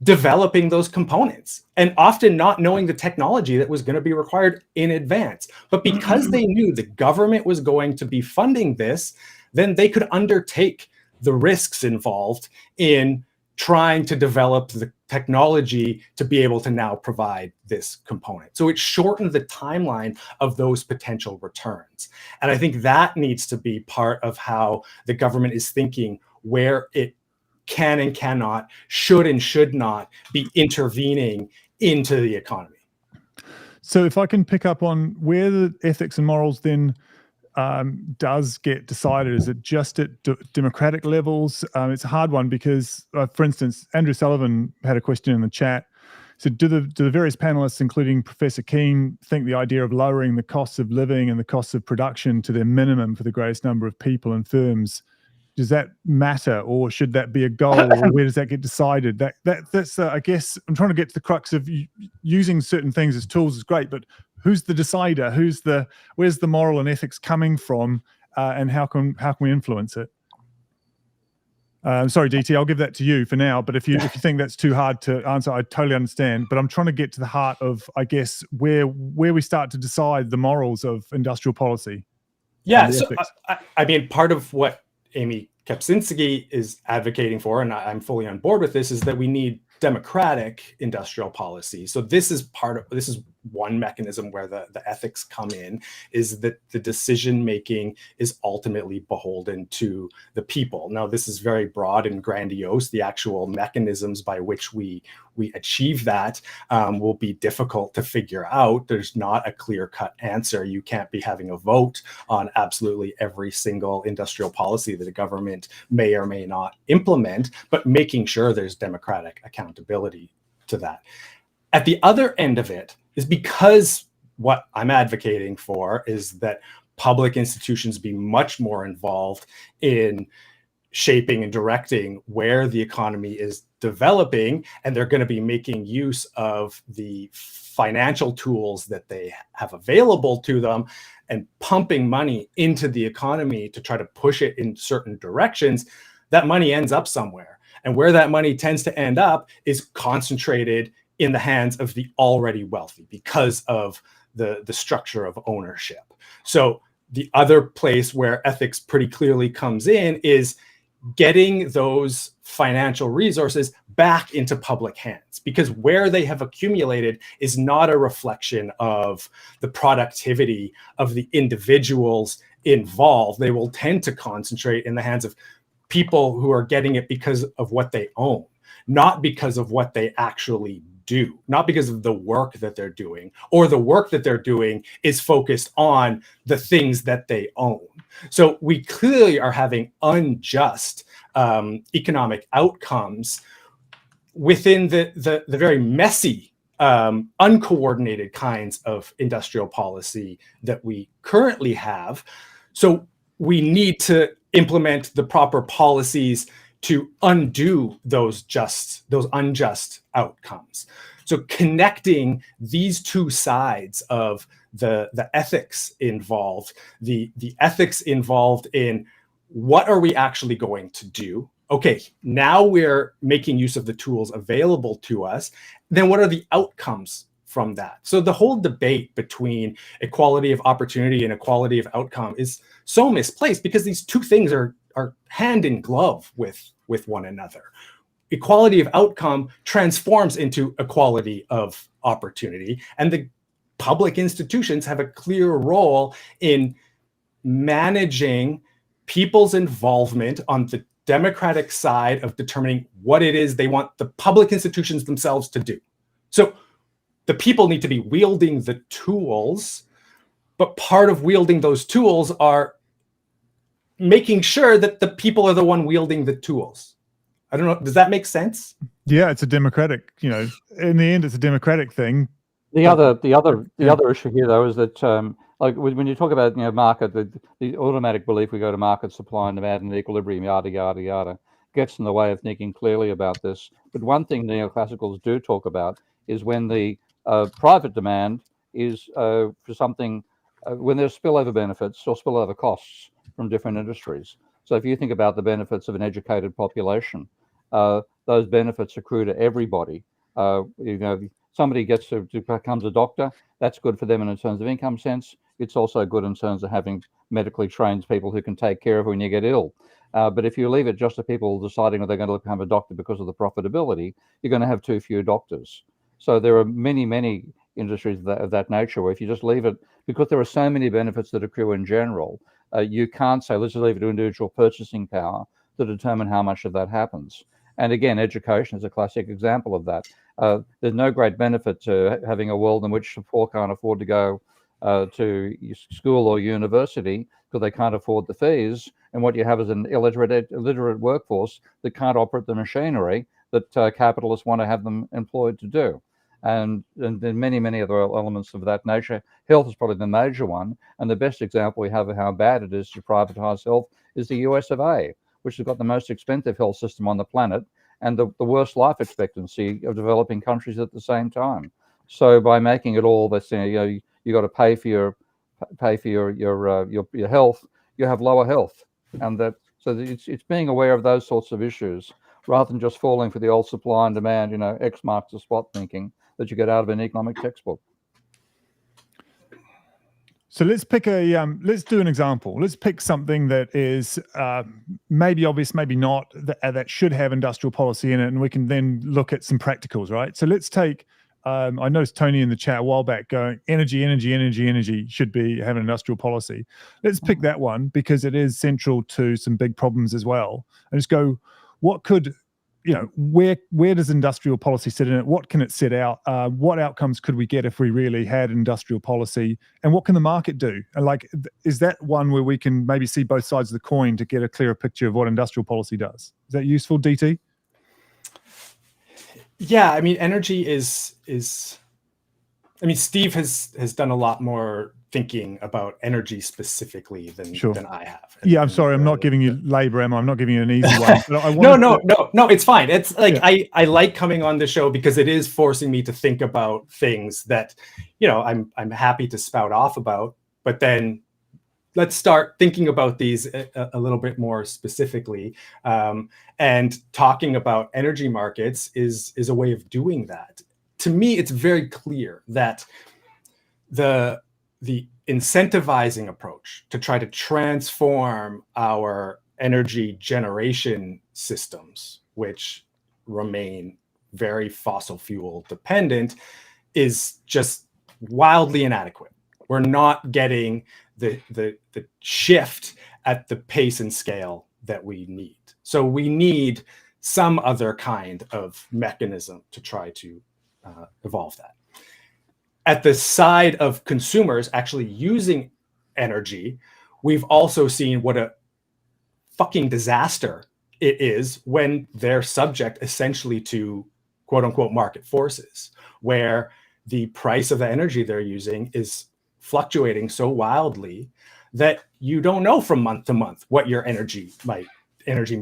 developing those components and often not knowing the technology that was going to be required in advance. But because they knew the government was going to be funding this, then they could undertake the risks involved in trying to develop the technology to be able to now provide this component. So it shortened the timeline of those potential returns. And I think that needs to be part of how the government is thinking, where it can and cannot, should and should not be intervening into the economy. So if I can pick up on where the ethics and morals then does get decided, is it just at democratic levels? It's a hard one because, for instance, Andrew Sullivan had a question in the chat. So do the various panelists, including Professor Keane, think the idea of lowering the costs of living and the costs of production to their minimum for the greatest number of people and firms, does that matter, or should that be a goal, or where does that get decided? That's I guess I'm trying to get to the crux of using certain things as tools is great, but who's the decider? Where's the moral and ethics coming from, and how can we influence it? Sorry, DT, I'll give that to you for now. But if you think that's too hard to answer, I totally understand. But I'm trying to get to the heart of, I guess, where we start to decide the morals of industrial policy. Yeah, so I mean, part of what Amy Kapczynski is advocating for, and I'm fully on board with this, is that we need democratic industrial policy. So this is one mechanism where the ethics come in, is that the decision making is ultimately beholden to the people. Now, this is very broad and grandiose. The actual mechanisms by which we achieve that will be difficult to figure out. There's not a clear-cut answer. You can't be having a vote on absolutely every single industrial policy that a government may or may not implement, but making sure there's democratic accountability to that. At the other end of it is, because what I'm advocating for is that public institutions be much more involved in shaping and directing where the economy is developing, and they're going to be making use of the financial tools that they have available to them and pumping money into the economy to try to push it in certain directions. That money ends up somewhere, and where that money tends to end up is concentrated in the hands of the already wealthy because of the structure of ownership. So the other place where ethics pretty clearly comes in is getting those financial resources back into public hands, because where they have accumulated is not a reflection of the productivity of the individuals involved. They will tend to concentrate in the hands of people who are getting it because of what they own, not because of what they actually do, not because of the work that they're doing, or the work that they're doing is focused on the things that they own. So we clearly are having unjust economic outcomes within the very messy, uncoordinated kinds of industrial policy that we currently have. So we need to implement the proper policies to undo those unjust outcomes. So connecting these two sides of the ethics involved, the ethics involved in what are we actually going to do? Okay, now we're making use of the tools available to us. Then what are the outcomes from that? So the whole debate between equality of opportunity and equality of outcome is so misplaced, because these two things are hand in glove with one another. Equality of outcome transforms into equality of opportunity, and the public institutions have a clear role in managing people's involvement on the democratic side of determining what it is they want the public institutions themselves to do. So the people need to be wielding the tools, but part of wielding those tools are making sure that the people are the one wielding the tools. I don't know. Does that make sense? Yeah, it's a democratic, in the end, it's a democratic thing. The other issue here, though, is that like when you talk about market, the automatic belief we go to market, supply and demand and equilibrium, yada yada yada, gets in the way of thinking clearly about this. But one thing neoclassicals do talk about is when the private demand is for something, when there's spillover benefits or spillover costs from different industries. So if you think about the benefits of an educated population, those benefits accrue to everybody. Somebody gets to becomes a doctor, that's good for them in terms of income sense. It's also good in terms of having medically trained people who can take care of when you get ill. But if you leave it just to people deciding that they're going to become a doctor because of the profitability, you're going to have too few doctors. So there are many industries of that nature where if you just leave it, because there are so many benefits that accrue in general, you can't say, let's just leave it to individual purchasing power to determine how much of that happens. And again, education is a classic example of that. There's no great benefit to having a world in which the poor can't afford to go to school or university because they can't afford the fees. And what you have is an illiterate workforce that can't operate the machinery that capitalists want to have them employed to do. And then many other elements of that nature. Health is probably the major one. And the best example we have of how bad it is to privatize health is the US of A, which has got the most expensive health system on the planet and the worst life expectancy of developing countries at the same time. So by making it all this, you got to pay for your health, you have lower health, and it's being aware of those sorts of issues rather than just falling for the old supply and demand, X marks the spot thinking that you get out of an economic textbook. So let's pick let's do an example. Let's pick something that is maybe obvious, maybe not, that should have industrial policy in it, and we can then look at some practicals, right? So let's take, I noticed Tony in the chat a while back going, energy should have an industrial policy. Let's pick that one because it is central to some big problems as well. And just go, what could, where does industrial policy sit in it? What can it set out? What outcomes could we get if we really had industrial policy? And what can the market do? And is that one where we can maybe see both sides of the coin to get a clearer picture of what industrial policy does? Is that useful, DT? Yeah, I mean, energy is. I mean, Steve has done a lot more thinking about energy specifically than I have. I'm sorry, I'm not giving you labor, Emma. I'm not giving you an easy one. But I no, it's fine. It's like I like coming on the show because it is forcing me to think about things that, I'm happy to spout off about. But then let's start thinking about these a little bit more specifically. And talking about energy markets is a way of doing that. To me, it's very clear that the incentivizing approach to try to transform our energy generation systems, which remain very fossil fuel dependent, is just wildly inadequate. We're not getting the shift at the pace and scale that we need. So we need some other kind of mechanism to try to evolve that. At the side of consumers actually using energy, we've also seen what a fucking disaster it is when they're subject essentially to quote unquote market forces, where the price of the energy they're using is fluctuating so wildly that you don't know from month to month what your energy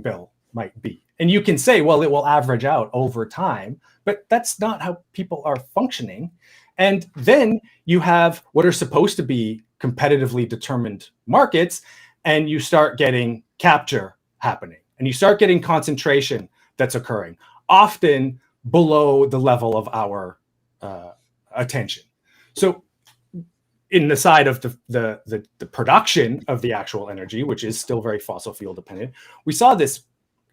bill might be. And you can say, well, it will average out over time, but that's not how people are functioning. And then you have what are supposed to be competitively determined markets, and you start getting capture happening, and you start getting concentration that's occurring, often below the level of our attention. So in the side of the production of the actual energy, which is still very fossil fuel dependent, we saw this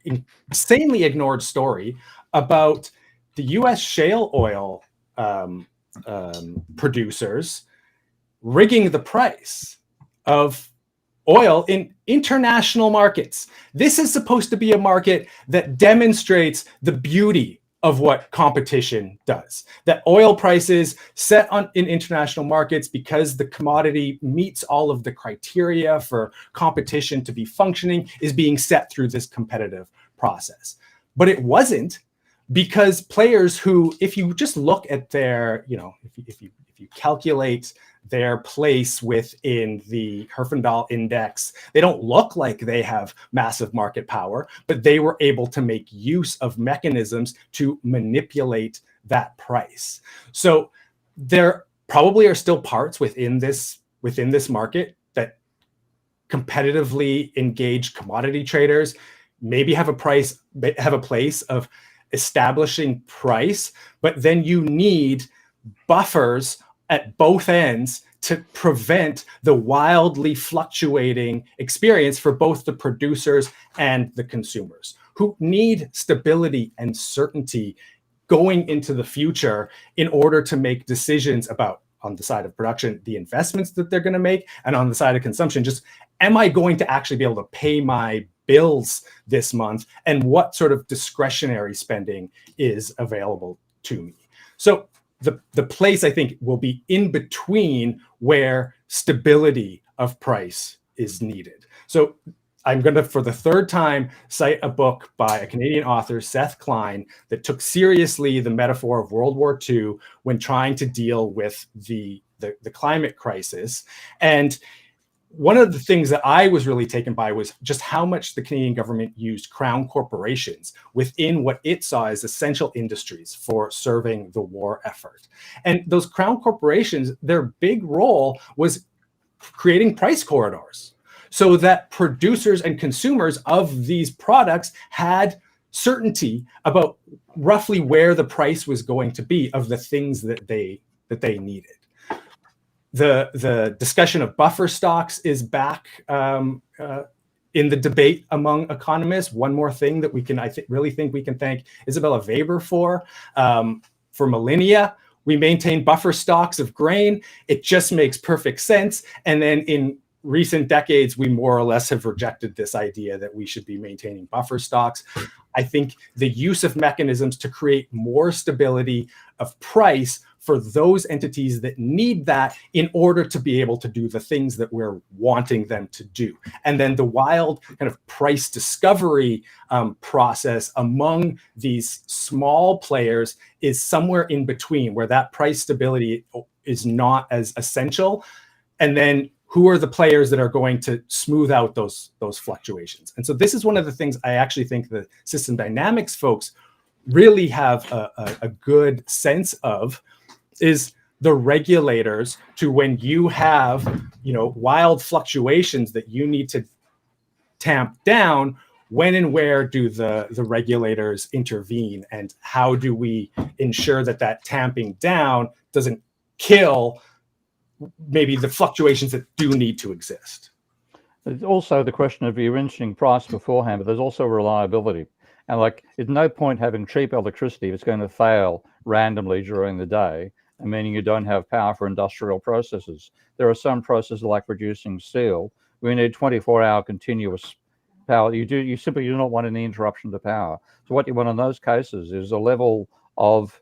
insanely ignored story about the US shale oil producers rigging the price of oil in international markets. This is supposed to be a market that demonstrates the beauty of what competition does. That oil prices set in international markets, because the commodity meets all of the criteria for competition to be functioning, is being set through this competitive process. But it wasn't, because players who, if you just look at their, if you calculate their place within the Herfindahl index, they don't look like they have massive market power, but they were able to make use of mechanisms to manipulate that price. So there probably are still parts within this market that competitively engaged commodity traders maybe have a place of establishing price, but then you need buffers at both ends to prevent the wildly fluctuating experience for both the producers and the consumers, who need stability and certainty going into the future in order to make decisions about, on the side of production, the investments that they're going to make, and on the side of consumption, just, am I going to actually be able to pay my bills this month, and what sort of discretionary spending is available to me? So the place, I think, will be in between where stability of price is needed. So I'm going to, for the third time, cite a book by a Canadian author, Seth Klein, that took seriously the metaphor of World War II when trying to deal with the climate crisis. And one of the things that I was really taken by was just how much the Canadian government used crown corporations within what it saw as essential industries for serving the war effort. And those crown corporations, their big role was creating price corridors so that producers and consumers of these products had certainty about roughly where the price was going to be of the things that they needed. The discussion of buffer stocks is back in the debate among economists. One more thing that we can, really think we can thank Isabella Weber for. For millennia, we maintained buffer stocks of grain. It just makes perfect sense. And then in recent decades, we more or less have rejected this idea that we should be maintaining buffer stocks. I think the use of mechanisms to create more stability of price for those entities that need that in order to be able to do the things that we're wanting them to do. And then the wild kind of price discovery process among these small players is somewhere in between, where that price stability is not as essential. And then who are the players that are going to smooth out those fluctuations? And so this is one of the things I actually think the system dynamics folks really have a good sense of, is the regulators, to when you have, wild fluctuations that you need to tamp down, when and where do the regulators intervene, and how do we ensure that tamping down doesn't kill maybe the fluctuations that do need to exist? There's also the question of your mentioning price beforehand, but there's also reliability. And there's no point having cheap electricity if it's going to fail randomly during the day, and meaning you don't have power for industrial processes. There are some processes like producing steel. We need 24-hour continuous power. You simply do not want any interruption to power. So what you want in those cases is a level of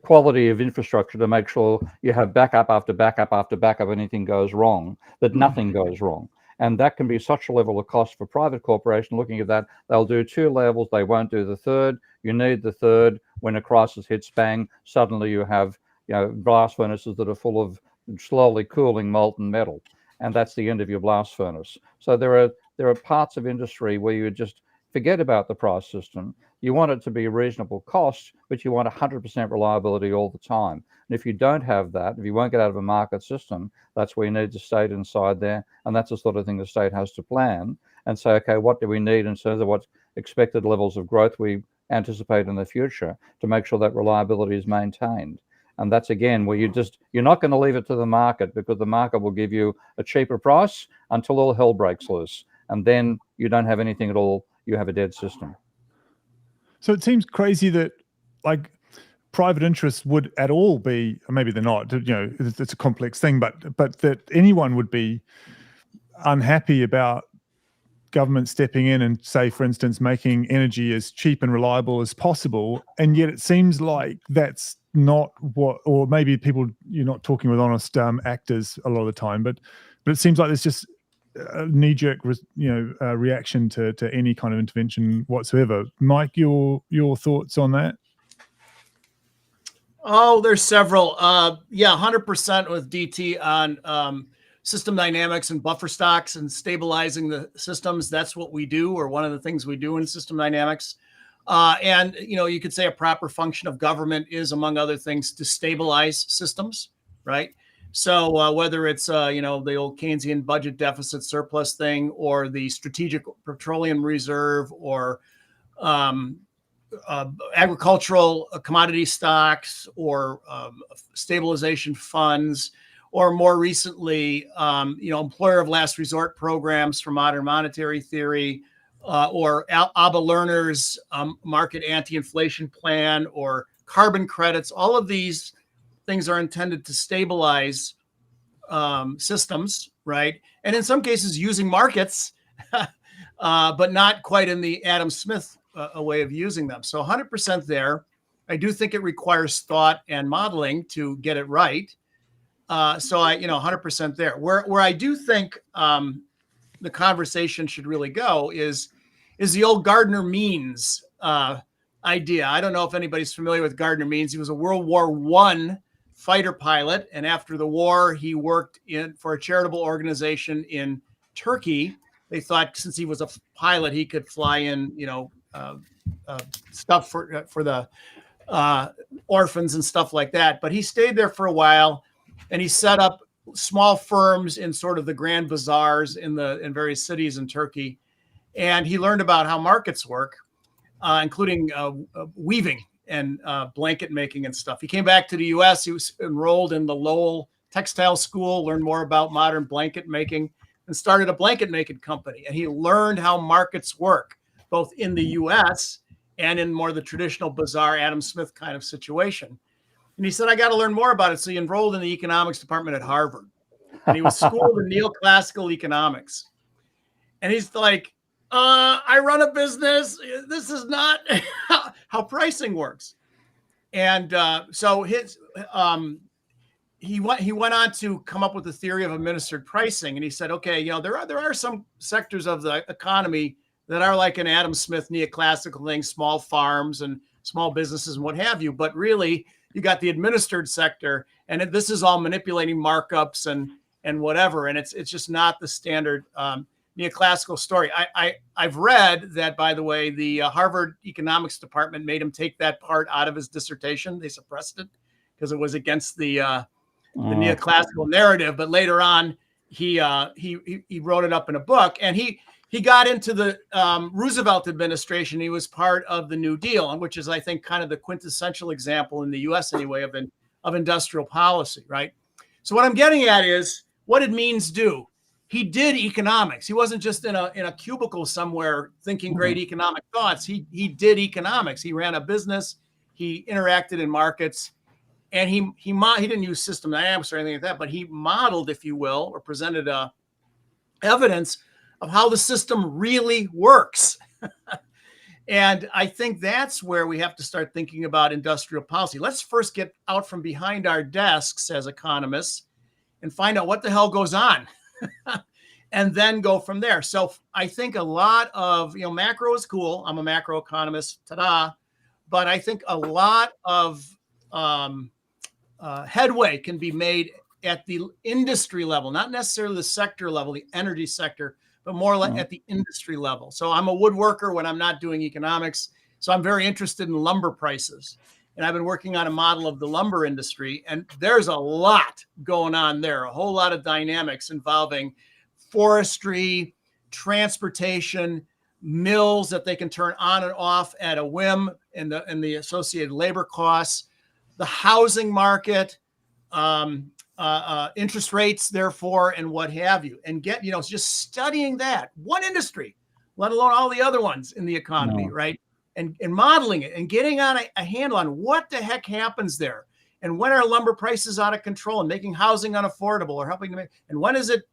quality of infrastructure to make sure you have backup after backup after backup. Anything goes wrong, that nothing goes wrong. And that can be such a level of cost for private corporation. Looking at that, they'll do 2 levels. They won't do the third. You need the third. When a crisis hits, bang, suddenly you have blast furnaces that are full of slowly cooling molten metal. And that's the end of your blast furnace. So there are parts of industry where you just forget about the price system. You want it to be a reasonable cost, but you want 100% reliability all the time. And if you don't have that, if you won't get out of a market system, that's where you need the state inside there. And that's the sort of thing the state has to plan and say, okay, what do we need in terms of what expected levels of growth we anticipate in the future to make sure that reliability is maintained. And that's, again, where you're not going to leave it to the market, because the market will give you a cheaper price until all hell breaks loose. And then you don't have anything at all. You have a dead system. So it seems crazy that private interests would at all be, or maybe they're not, it's a complex thing, but that anyone would be unhappy about government stepping in and, say, for instance, making energy as cheap and reliable as possible. And yet it seems like that's not what, or maybe people, you're not talking with honest actors a lot of the time, but it seems like there's just a knee-jerk reaction to any kind of intervention whatsoever. Mike, your thoughts on that? Oh, there's several. 100% with DT on system dynamics and buffer stocks and stabilizing the systems. That's what we do, or one of the things we do in system dynamics. And you could say a proper function of government is, among other things, to stabilize systems, right? So whether it's the old Keynesian budget deficit surplus thing, or the strategic petroleum reserve, or agricultural commodity stocks or stabilization funds, or more recently, employer of last resort programs for modern monetary theory, or ABBA Lerner's market anti-inflation plan, or carbon credits. All of these things are intended to stabilize systems, right? And in some cases using markets, but not quite in the Adam Smith way of using them. So 100% there. I do think it requires thought and modeling to get it right. So I, 100% there. Where I do think the conversation should really go is the old Gardner Means idea. I don't know if anybody's familiar with Gardner Means. He was a World War I fighter pilot, and after the war, he worked for a charitable organization in Turkey. They thought since he was a pilot, he could fly in, stuff for the orphans and stuff like that. But he stayed there for a while, and he set up small firms in sort of the grand bazaars in various cities in Turkey. And he learned about how markets work, including weaving and blanket making and stuff. He came back to the US. He was enrolled in the Lowell Textile School, learned more about modern blanket making, and started a blanket making company. And he learned how markets work, both in the US and in more the traditional bazaar Adam Smith kind of situation. And he said, I got to learn more about it. So he enrolled in the economics department at Harvard. And he was schooled in neoclassical economics. And he's like, I run a business. This is not how pricing works. And so he went on to come up with the theory of administered pricing. And he said, okay, there are some sectors of the economy that are like an Adam Smith neoclassical thing, small farms and small businesses and what have you. But really, you got the administered sector, and this is all manipulating markups and whatever. And it's just not the standard neoclassical story. I've read that, by the way, the Harvard economics department made him take that part out of his dissertation. They suppressed it because it was against the neoclassical narrative. But later on, he wrote it up in a book, and he got into the Roosevelt administration. He was part of the New Deal, which is, I think, kind of the quintessential example in the U.S. anyway of industrial policy, right? So what I'm getting at is, what did Means do? He did economics. He wasn't just in a cubicle somewhere thinking great economic thoughts. He did economics. He ran a business. He interacted in markets, and he didn't use system dynamics or anything like that, but he modeled, if you will, or presented evidence of how the system really works. And I think that's where we have to start thinking about industrial policy. Let's first get out from behind our desks as economists and find out what the hell goes on. And then go from there. So I think a lot of, macro is cool. I'm a macroeconomist, ta-da. But I think a lot of headway can be made at the industry level, not necessarily the sector level, the energy sector, but more like at the industry level. So I'm a woodworker when I'm not doing economics. So I'm very interested in lumber prices. And I've been working on a model of the lumber industry. And there's a lot going on there, a whole lot of dynamics involving forestry, transportation, mills that they can turn on and off at a whim, and the associated labor costs, the housing market, interest rates, therefore, and what have you. And just studying that one industry, let alone all the other ones in the economy, right? And modeling it and getting on a handle on what the heck happens there. And when are lumber prices out of control and making housing unaffordable, or helping to make, and when is it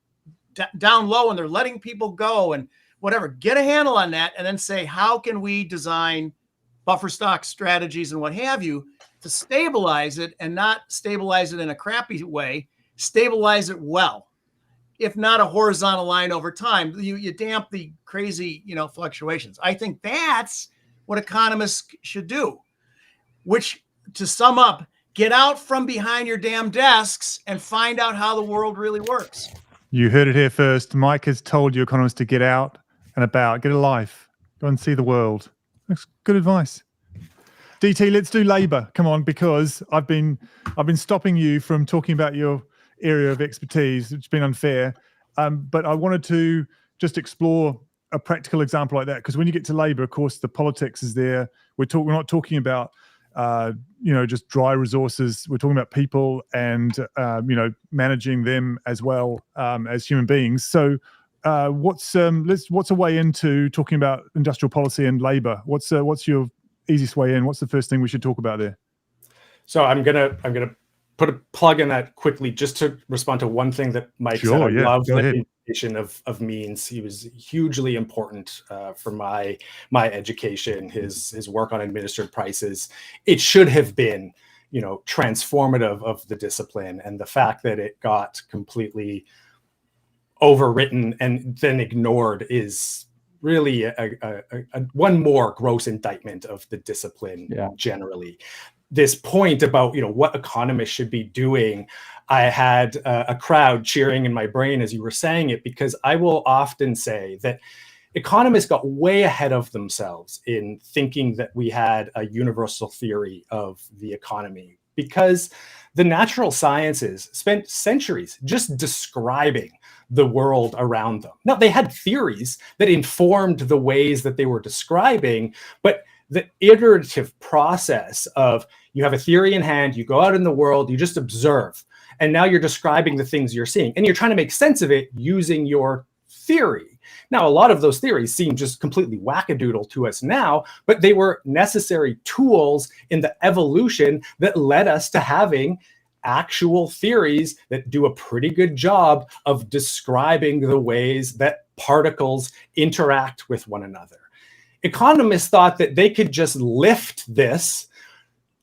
down low and they're letting people go and whatever. Get a handle on that, and then say, how can we design buffer stock strategies and what have you to stabilize it, and not stabilize it in a crappy way, stabilize it well. If not a horizontal line over time, you damp the crazy, fluctuations. I think that's what economists should do, which, to sum up, get out from behind your damn desks and find out how the world really works. You heard it here first. Mike has told you economists to get out and about, get a life, go and see the world. That's good advice. DT, let's do labor. Come on, because I've been stopping you from talking about your area of expertise, which has been unfair. But I wanted to just explore a practical example like that, because when you get to labor, of course, the politics is there. We're not talking about just dry resources. We're talking about people and managing them as well as human beings. So what's a way into talking about industrial policy and labor? What's your easiest way in? What's the first thing we should talk about there? So I'm gonna put a plug in that quickly, just to respond to one thing that Mike said. I love the invitation of means. He was hugely important for my education. His work on administered prices. It should have been, transformative of the discipline, and the fact that it got completely overwritten and then ignored is really a one more gross indictment of the discipline generally. This point about what economists should be doing, I had a crowd cheering in my brain as you were saying it, because I will often say that economists got way ahead of themselves in thinking that we had a universal theory of the economy, because the natural sciences spent centuries just describing the world around them. Now, they had theories that informed the ways that they were describing, but the iterative process of you have a theory in hand, you go out in the world, you just observe, and now you're describing the things you're seeing, and you're trying to make sense of it using your theory. Now, a lot of those theories seem just completely wackadoodle to us now, but they were necessary tools in the evolution that led us to having actual theories that do a pretty good job of describing the ways that particles interact with one another. Economists thought that they could just lift this,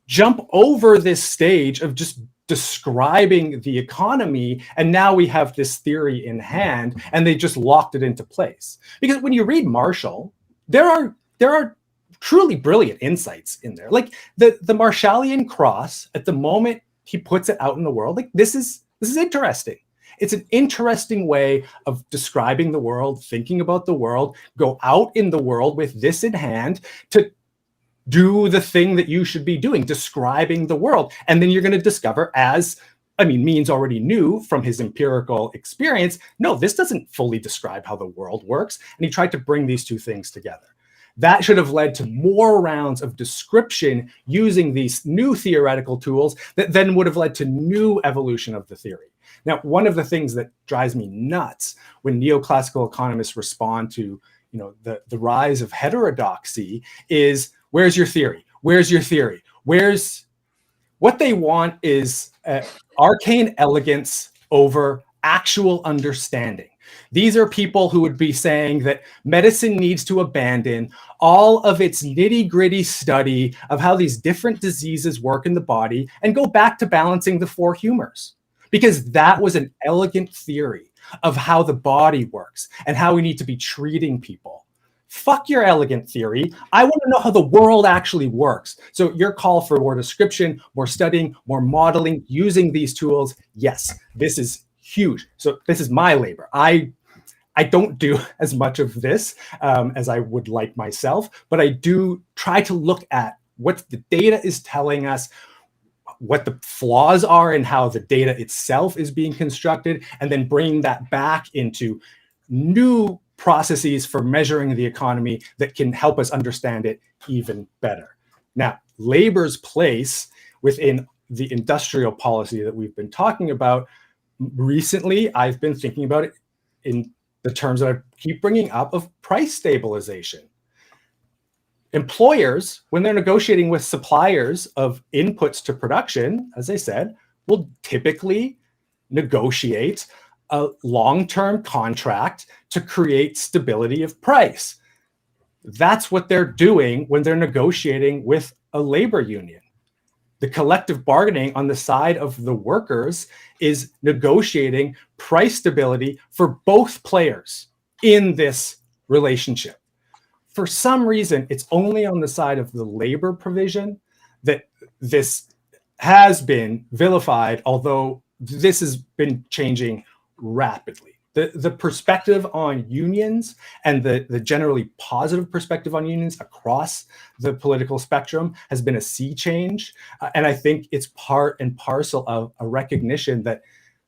jump over this stage of just describing the economy, and now we have this theory in hand, and they just locked it into place. Because when you read Marshall, there are truly brilliant insights in there. Like the Marshallian cross, at the moment he puts it out in the world, like this is interesting. It's an interesting way of describing the world, thinking about the world. Go out in the world with this in hand to do the thing that you should be doing, describing the world. And then you're going to discover, Means already knew from his empirical experience, no, this doesn't fully describe how the world works. And he tried to bring these two things together. That should have led to more rounds of description using these new theoretical tools that then would have led to new evolution of the theory. Now, one of the things that drives me nuts when neoclassical economists respond to, the rise of heterodoxy is, where's your theory? Where's your theory? What they want is arcane elegance over actual understanding. These are people who would be saying that medicine needs to abandon all of its nitty-gritty study of how these different diseases work in the body and go back to balancing the four humors. Because that was an elegant theory of how the body works and how we need to be treating people. Fuck your elegant theory. I want to know how the world actually works. So your call for more description, more studying, more modeling, using these tools, yes, this is huge. So this is my labor. I don't do as much of this as I would like myself, but I do try to look at what the data is telling us, what the flaws are in how the data itself is being constructed, and then bringing that back into new processes for measuring the economy that can help us understand it even better. Now, labor's place within the industrial policy that we've been talking about, recently, I've been thinking about it in the terms that I keep bringing up of price stabilization. Employers, when they're negotiating with suppliers of inputs to production, as I said, will typically negotiate a long-term contract to create stability of price. That's what they're doing when they're negotiating with a labor union. The collective bargaining on the side of the workers is negotiating price stability for both players in this relationship. For some reason, it's only on the side of the labor provision that this has been vilified, although this has been changing rapidly. The perspective on unions and the generally positive perspective on unions across the political spectrum has been a sea change. And I think it's part and parcel of a recognition that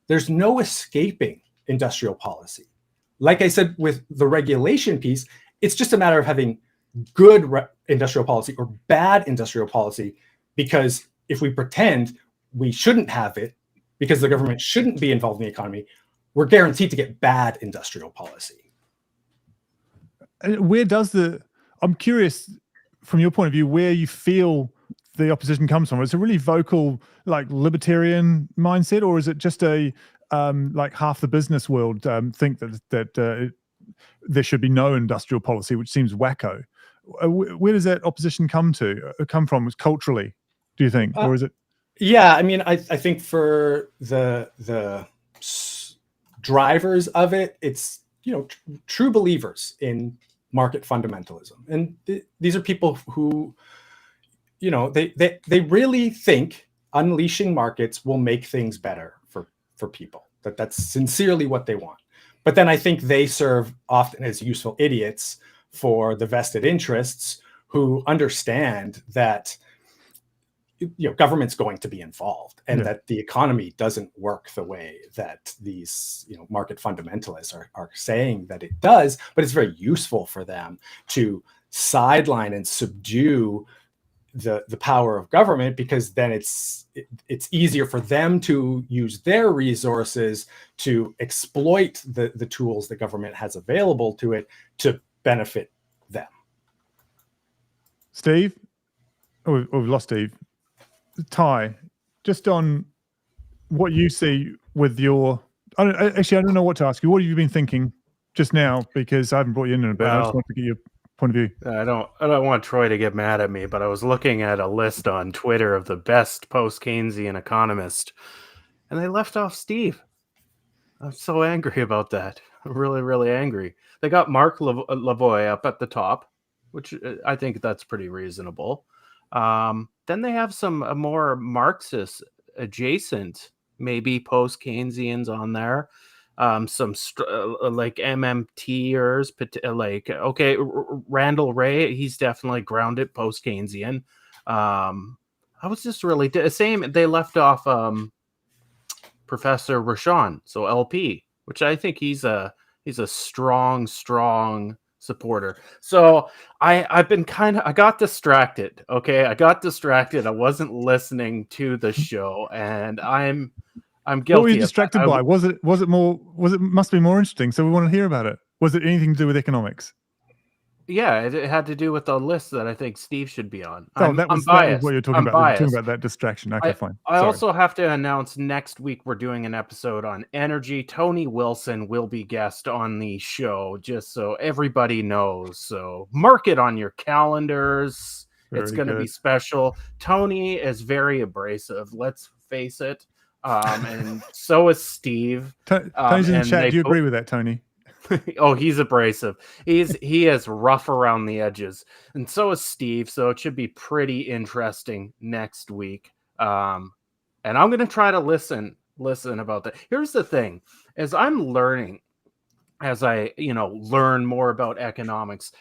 there's no escaping industrial policy. Like I said, with the regulation piece, it's just a matter of having good industrial policy or bad industrial policy, because if we pretend we shouldn't have it because the government shouldn't be involved in the economy, we're guaranteed to get bad industrial policy. Where does I'm curious from your point of view, where you feel the opposition comes from. Is it a really vocal, like libertarian mindset, or is it just a like half the business world think that there should be no industrial policy, which seems wacko? Where does that opposition come from? Culturally, do you think, or is it? Yeah, I mean, I think for the drivers of it, it's true believers in market fundamentalism, and these are people who they really think unleashing markets will make things better for people. That's sincerely what they want. But then I think they serve often as useful idiots for the vested interests who understand that government's going to be involved, and that the economy doesn't work the way that these market fundamentalists are saying that it does. But it's very useful for them to sideline and subdue the power of government, because then it's easier for them to use their resources to exploit the tools the government has available to it to benefit them. Steve? Oh, we've lost Steve. Ty, just on what you see with your... I don't know what to ask you. What have you been thinking just now? Because I haven't brought you in a bit. I just want to get your point of view. I don't want Troy to get mad at me, but I was looking at a list on Twitter of the best post-Keynesian economists, and they left off Steve. I'm so angry about that. I'm really, really angry. They got Mark Lavoie up at the top, which I think that's pretty reasonable. Then they have some more Marxist adjacent, maybe post-Keynesians on there. Some like MMTers, like, okay, Randall Ray, he's definitely grounded post-Keynesian. I was just really same. They left off Professor Rashan, so LP, which I think he's a strong supporter. So I got distracted. Okay, I got distracted. I wasn't listening to the show, and I'm guilty. What were you distracted by? Was it must be more interesting, so we want to hear about it. Was it anything to do with economics? Yeah, it had to do with the list that I think Steve should be on. I'm biased. That was what you're talking about. You're talking about that distraction. Okay, fine. I also have to announce next week we're doing an episode on energy. Tony Wilson will be guest on the show, just so everybody knows. So mark it on your calendars. It's going to be special. Tony is very abrasive. Let's face it. And so is Steve. Tony's in the chat. Do you agree with that, Tony? Oh, he's abrasive. He is rough around the edges, and so is Steve. So it should be pretty interesting next week. And I'm going to try to listen about that. Here's the thing: as I'm learning, as I learn more about economics,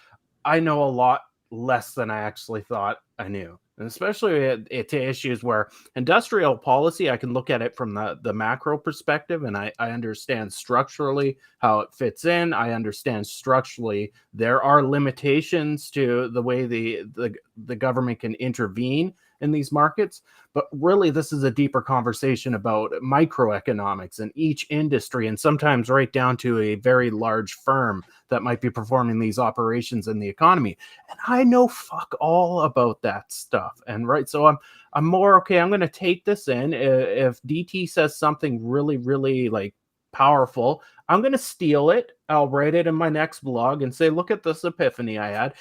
I know a lot less than I actually thought I knew. And especially to issues where industrial policy, I can look at it from the macro perspective, and I understand structurally how it fits in. I understand structurally there are limitations to the way the government can intervene in these markets. But really, this is a deeper conversation about microeconomics and each industry, and sometimes right down to a very large firm that might be performing these operations in the economy. And I know fuck all about that stuff. And right, so I'm more okay. I'm going to take this in. If DT says something really, really like powerful, I'm going to steal it. I'll write it in my next blog and say, look at this epiphany I had.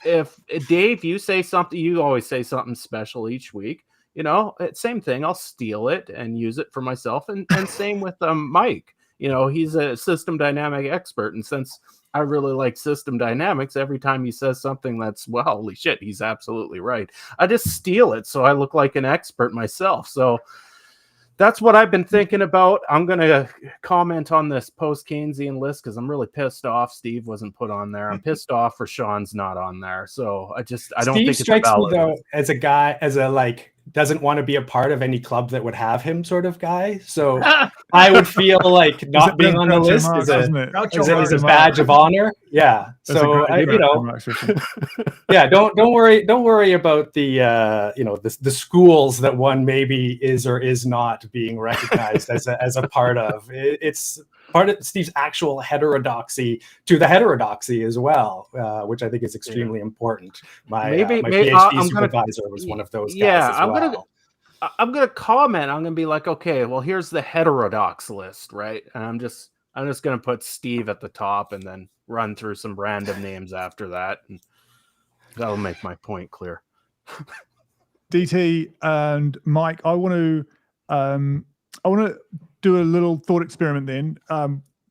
If Dave, you say something, you always say something special each week, same thing. I'll steal it and use it for myself. And same with Mike. He's a system dynamic expert. And since I really like system dynamics, every time he says something that's, well, holy shit, he's absolutely right, I just steal it so I look like an expert myself. So that's what I've been thinking about. I'm going to comment on this post-Keynesian list because I'm really pissed off Steve wasn't put on there. I'm pissed off Rashawn's not on there. So I don't think it's strikes valid. Me, though, as a guy, as a doesn't want to be a part of any club that would have him, sort of guy. So I would feel like not being on the list is a badge of honor. Yeah. So yeah, don't worry about the schools that one maybe is or is not being recognized as a part of. It's part of Steve's actual heterodoxy to the heterodoxy as well, which I think is extremely important. My PhD supervisor was one of those guys as well. I'm gonna comment. I'm gonna be like, okay, well, here's the heterodox list, right? And I'm just gonna put Steve at the top and then run through some random names after that, and that'll make my point clear. DT and Mike, I want to do a little thought experiment then,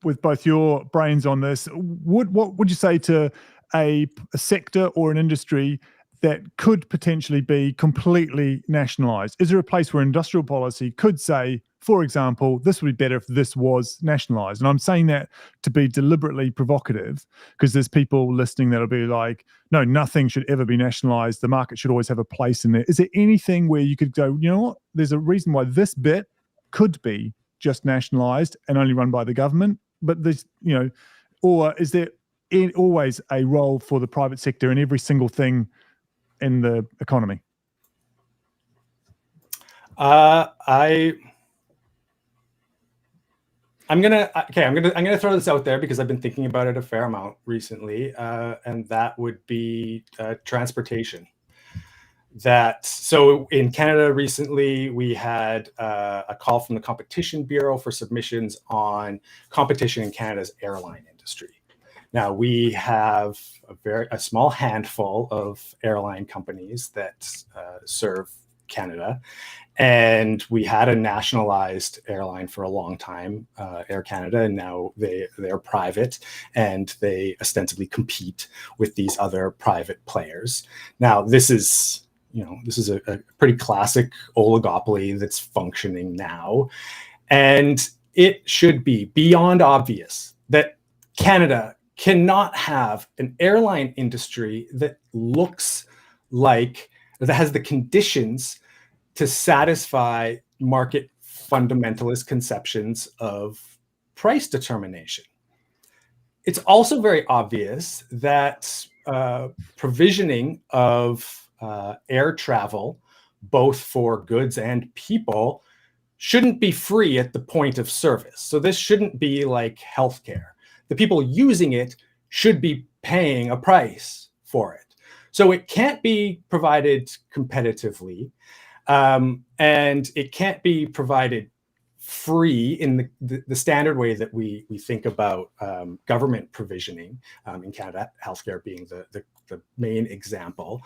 with both your brains on this. What would you say to a sector or an industry that could potentially be completely nationalized? Is there a place where industrial policy could say, for example, this would be better if this was nationalized? And I'm saying that to be deliberately provocative, because there's people listening that'll be like, no, nothing should ever be nationalized. The market should always have a place in there. Is there anything where you could go, you know what, there's a reason why this bit could be just nationalized and only run by the government? But there's, or is there always a role for the private sector in every single thing in the economy? I'm gonna throw this out there because I've been thinking about it a fair amount recently, and that would be transportation. So in Canada recently, we had a call from the Competition Bureau for submissions on competition in Canada's airline industry. Now, we have a small handful of airline companies that serve Canada, and we had a nationalized airline for a long time, Air Canada, and now they're private, and they ostensibly compete with these other private players. Now, this is a pretty classic oligopoly that's functioning now, and it should be beyond obvious that Canada cannot have an airline industry that has the conditions to satisfy market fundamentalist conceptions of price determination. It's also very obvious that provisioning of air travel, both for goods and people, shouldn't be free at the point of service. So this shouldn't be like healthcare. The people using it should be paying a price for it. So it can't be provided competitively, and it can't be provided free in the standard way that we think about government provisioning in Canada, healthcare being the main example.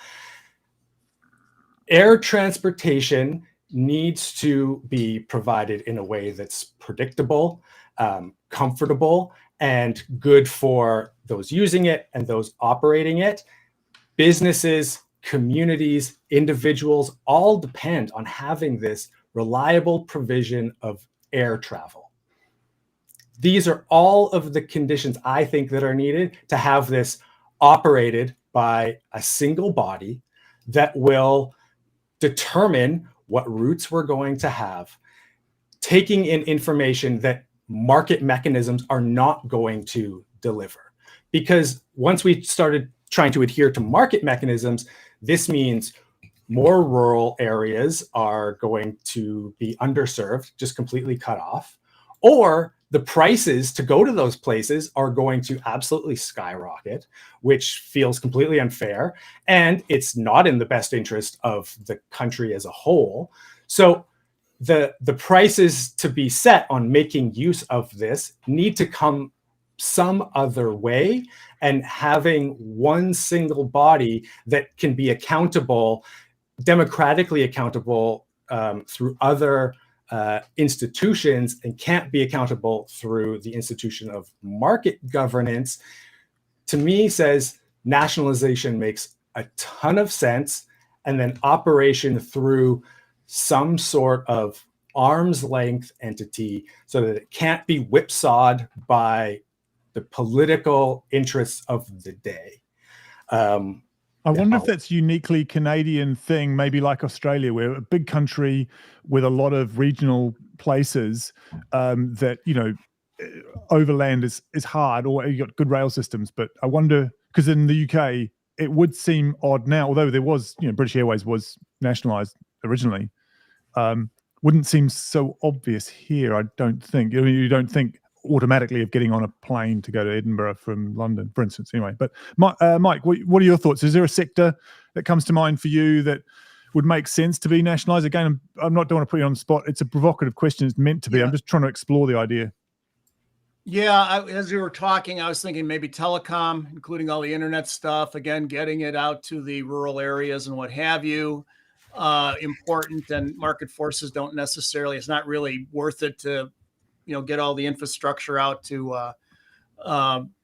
Air transportation needs to be provided in a way that's predictable, comfortable, and good for those using it and those operating it. Businesses, communities, individuals all depend on having this reliable provision of air travel. These are all of the conditions I think that are needed to have this operated by a single body that will determine what routes we're going to have, taking in information that market mechanisms are not going to deliver. Because once we started trying to adhere to market mechanisms, this means more rural areas are going to be underserved, just completely cut off, or the prices to go to those places are going to absolutely skyrocket, which feels completely unfair, and it's not in the best interest of the country as a whole. So the prices to be set on making use of this need to come some other way, and having one single body that can be accountable, democratically accountable through other institutions, and can't be accountable through the institution of market governance, to me says nationalization makes a ton of sense, and then operation through some sort of arm's length entity so that it can't be whipsawed by the political interests of the day. I I wonder if now. that's uniquely Canadian thing, maybe like Australia. We're a big country with a lot of regional places that, overland is hard, or you got good rail systems. But I wonder, because in the UK, it would seem odd now, although there was, British Airways was nationalised originally, wouldn't seem so obvious here, I don't think. I mean, you don't think automatically of getting on a plane to go to Edinburgh from London, for instance, anyway. But Mike, what are your thoughts? Is there a sector that comes to mind for you that would make sense to be nationalised? Again, don't want to put you on the spot. It's a provocative question. It's meant to be. I'm just trying to explore the idea. Yeah, as you were talking, I was thinking maybe telecom, including all the internet stuff, again, getting it out to the rural areas and what have you, important, and market forces don't necessarily, it's not really worth it to, get all the infrastructure out to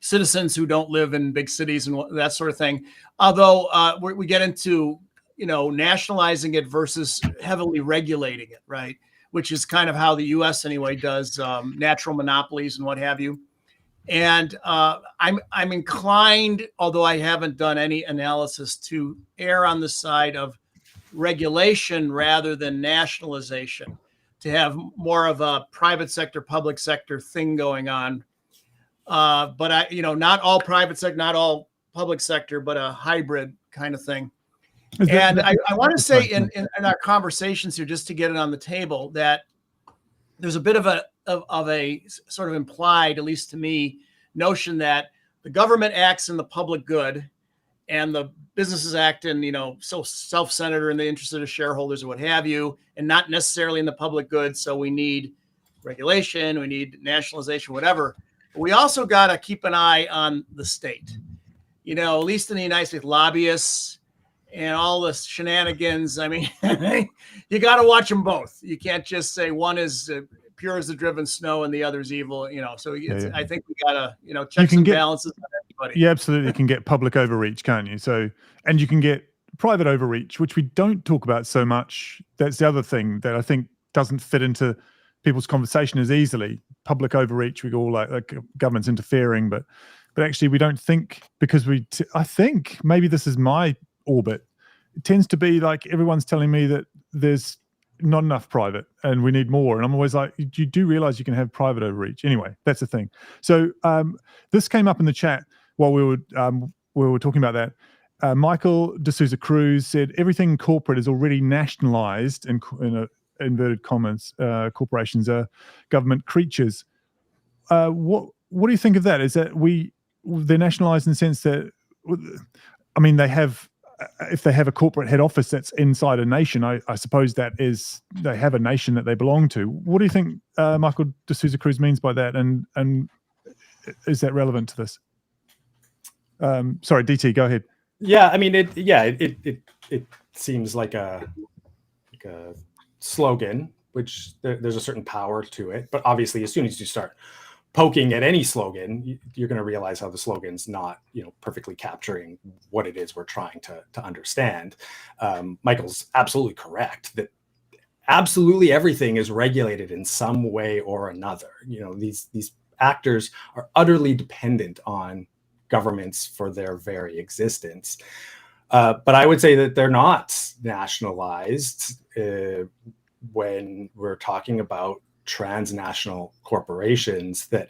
citizens who don't live in big cities and that sort of thing. Although we get into, nationalizing it versus heavily regulating it, right? Which is kind of how the U.S. anyway does natural monopolies and what have you. And I'm inclined, although I haven't done any analysis, to err on the side of regulation rather than nationalization, to have more of a private sector, public sector thing going on. But not all private sector, not all public sector, but a hybrid kind of thing. And I want to say in our conversations here, just to get it on the table, that there's a bit of a sort of implied, at least to me, notion that the government acts in the public good and the businesses act in, so self-centered or in the interest of the shareholders or what have you, and not necessarily in the public good. So we need regulation, we need nationalization, whatever. But we also got to keep an eye on the state, at least in the United States, lobbyists and all the shenanigans. I mean, you got to watch them both. You can't just say one is pure as the driven snow and the other's evil, So I think we got to, check some balances on everybody. You absolutely can get public overreach, can't you? So, and you can get private overreach, which we don't talk about so much. That's the other thing that I think doesn't fit into people's conversation as easily. Public overreach, we go all like government's interfering, but actually we don't think, because I think maybe this is my orbit. It tends to be like everyone's telling me that there's not enough private and we need more, and I'm always like, you do realize you can have private overreach anyway. That's the thing. So this came up in the chat while we were talking about that. Michael D'Souza Cruz said everything corporate is already nationalized in inverted commas. Corporations are government creatures. What do you think of that? Is that they're nationalized in the sense that, I mean, if they have a corporate head office that's inside a nation, I suppose that is, they have a nation that they belong to. What do you think Michael D'Souza Cruz means by that, and is that relevant to this? Sorry, DT, go ahead. Yeah, I mean, it seems like a slogan, which there's a certain power to it, but obviously, as soon as you start poking at any slogan, you're going to realize how the slogan's not, perfectly capturing what it is we're trying to understand. Michael's absolutely correct that absolutely everything is regulated in some way or another. These actors are utterly dependent on governments for their very existence. But I would say that they're not nationalized when we're talking about transnational corporations, that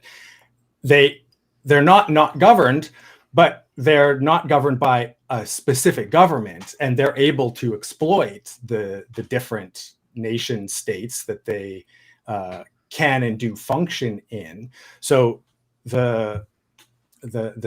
they're not governed, but they're not governed by a specific government, and they're able to exploit the different nation states that they can and do function in. So the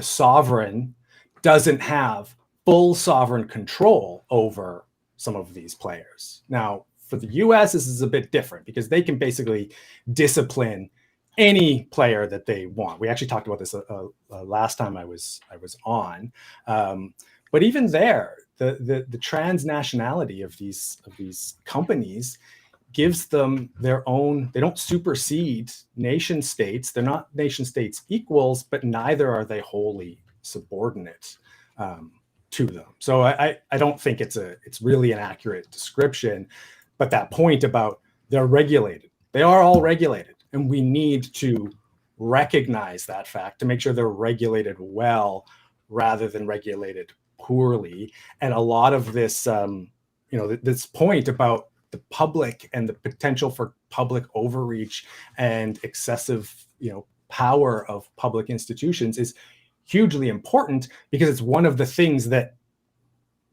sovereign doesn't have full sovereign control over some of these players. Now, for the US, this is a bit different because they can basically discipline any player that they want. We actually talked about this last time I was on. But even there, the transnationality of these companies gives them their own. They don't supersede nation states. They're not nation states equals, but neither are they wholly subordinate to them. So I don't think it's really an accurate description. But that point about they're regulated, they are all regulated. And we need to recognize that fact to make sure they're regulated well rather than regulated poorly. And a lot of this, this point about the public and the potential for public overreach and excessive, power of public institutions is hugely important, because it's one of the things that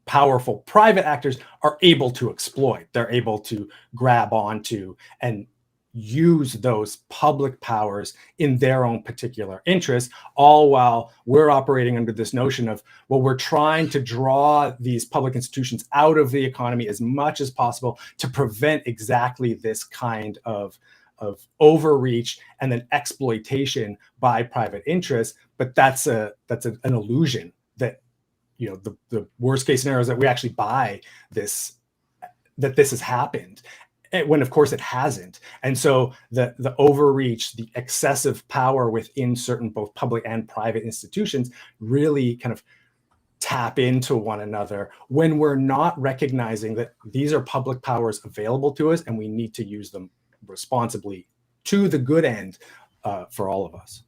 powerful private actors are able to exploit. They're able to grab onto and use those public powers in their own particular interests, all while we're operating under this notion of, well, we're trying to draw these public institutions out of the economy as much as possible to prevent exactly this kind of overreach and then exploitation by private interests. But that's an illusion that, the worst case scenario is that we actually buy this, that this has happened, when of course it hasn't. And so the overreach, the excessive power within certain both public and private institutions really kind of tap into one another when we're not recognizing that these are public powers available to us and we need to use them responsibly to the good end for all of us.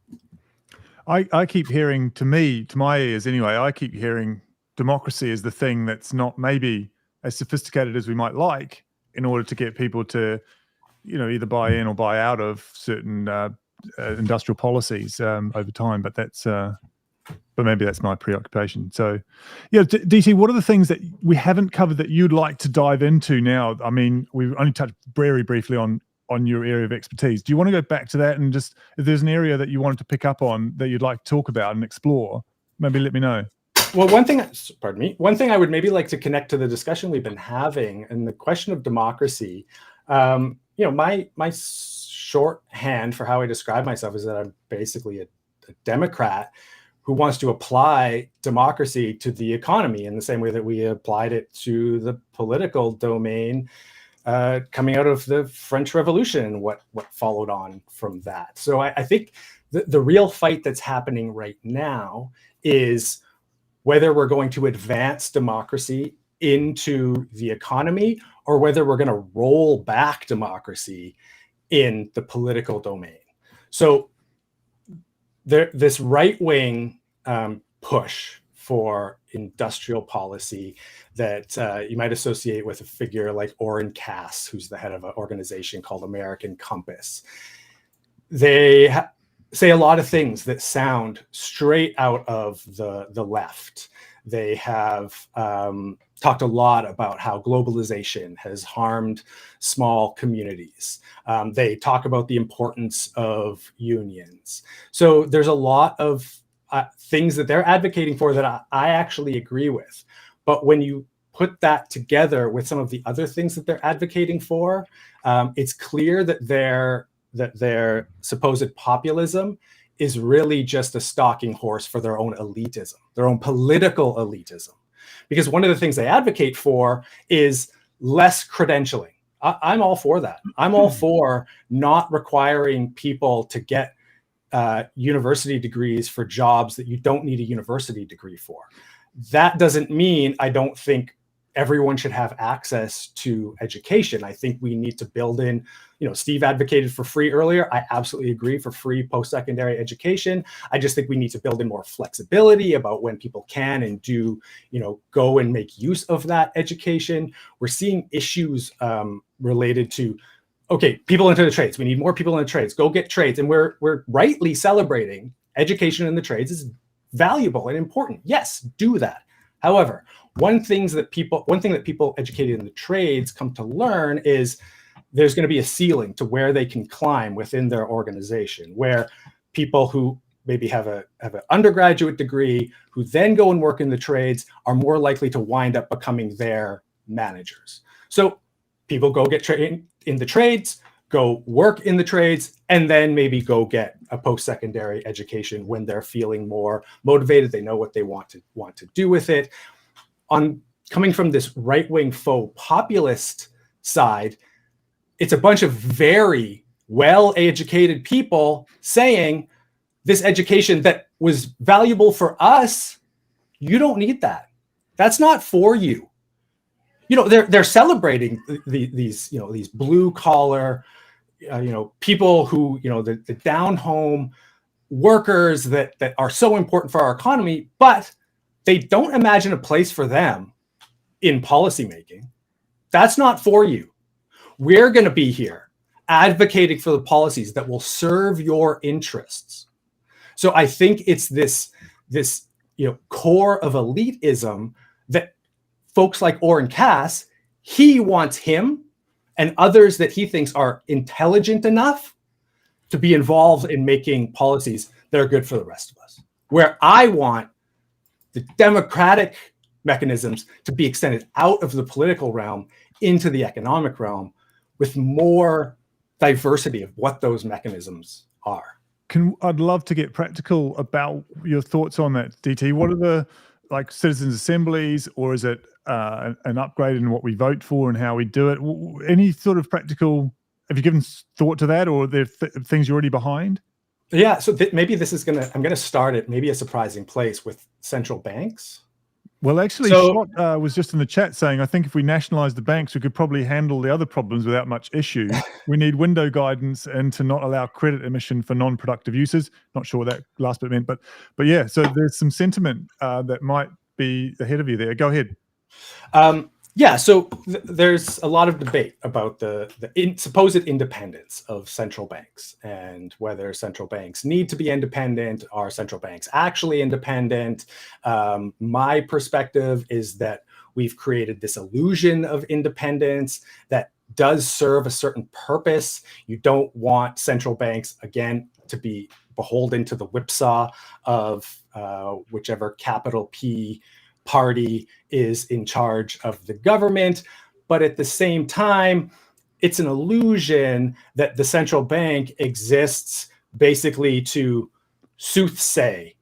I keep hearing, to my ears anyway, I keep hearing democracy is the thing that's not maybe as sophisticated as we might like, in order to get people to, either buy in or buy out of certain industrial policies over time. But but maybe that's my preoccupation. So, DT, what are the things that we haven't covered that you'd like to dive into now? I mean, we've only touched very briefly on your area of expertise. Do you want to go back to that and just, if there's an area that you wanted to pick up on that you'd like to talk about and explore, maybe let me know. Well, one thing I would maybe like to connect to the discussion we've been having and the question of democracy. My shorthand for how I describe myself is that I'm basically a Democrat who wants to apply democracy to the economy in the same way that we applied it to the political domain coming out of the French Revolution and what followed on from that. So I think the real fight that's happening right now is whether we're going to advance democracy into the economy or whether we're going to roll back democracy in the political domain. So this right-wing push for industrial policy that you might associate with a figure like Orrin Cass, who's the head of an organization called American Compass. They say a lot of things that sound straight out of the left. They have talked a lot about how globalization has harmed small communities. They talk about the importance of unions. So there's a lot of things that they're advocating for that I actually agree with. But when you put that together with some of the other things that they're advocating for, it's clear that their supposed populism is really just a stalking horse for their own elitism, their own political elitism. Because one of the things they advocate for is less credentialing. I'm all for that. I'm all for not requiring people to get university degrees for jobs that you don't need a university degree for. That doesn't mean I don't think everyone should have access to education. I think we need to build in, Steve advocated for free earlier. I absolutely agree for free post-secondary education. I just think we need to build in more flexibility about when people can and do, go and make use of that education. We're seeing issues related to, okay, people into the trades. We need more people in the trades. Go get trades. And we're rightly celebrating education in the trades is valuable and important. Yes, do that. However, one thing that people educated in the trades come to learn is there's going to be a ceiling to where they can climb within their organization, where people who maybe have an undergraduate degree who then go and work in the trades are more likely to wind up becoming their managers. So people go get trained in the trades, go work in the trades, and then maybe go get a post-secondary education when they're feeling more motivated. They know what they want to do with it. On coming from this right-wing faux populist side, it's a bunch of very well-educated people saying this education that was valuable for us, you don't need that. That's not for you. They're celebrating these blue collar, people who, the down home workers that are so important for our economy, but they don't imagine a place for them in policymaking. That's not for you. We're going to be here advocating for the policies that will serve your interests. So I think it's this core of elitism that folks like Oren Cass, he wants him and others that he thinks are intelligent enough to be involved in making policies that are good for the rest of us. Where I want the democratic mechanisms to be extended out of the political realm into the economic realm with more diversity of what those mechanisms are. I'd love to get practical about your thoughts on that, DT. What are the citizens' assemblies, or is it an upgrade in what we vote for and how we do it? Any sort of practical, have you given thought to that, or are there things you're already behind? Yeah, so maybe this is I'm going to start at maybe a surprising place with central banks. Well, actually, Shot was just in the chat saying, I think if we nationalize the banks, we could probably handle the other problems without much issue. We need window guidance and to not allow credit emission for non-productive uses. Not sure what that last bit meant, but yeah, so there's some sentiment that might be ahead of you there. Go ahead. Yeah, so there's a lot of debate about the supposed independence of central banks and whether central banks need to be independent. Are central banks actually independent? My perspective is that we've created this illusion of independence that does serve a certain purpose. You don't want central banks, again, to be beholden to the whipsaw of whichever capital P party is in charge of the government. But at the same time, it's an illusion that the central bank exists basically to soothsay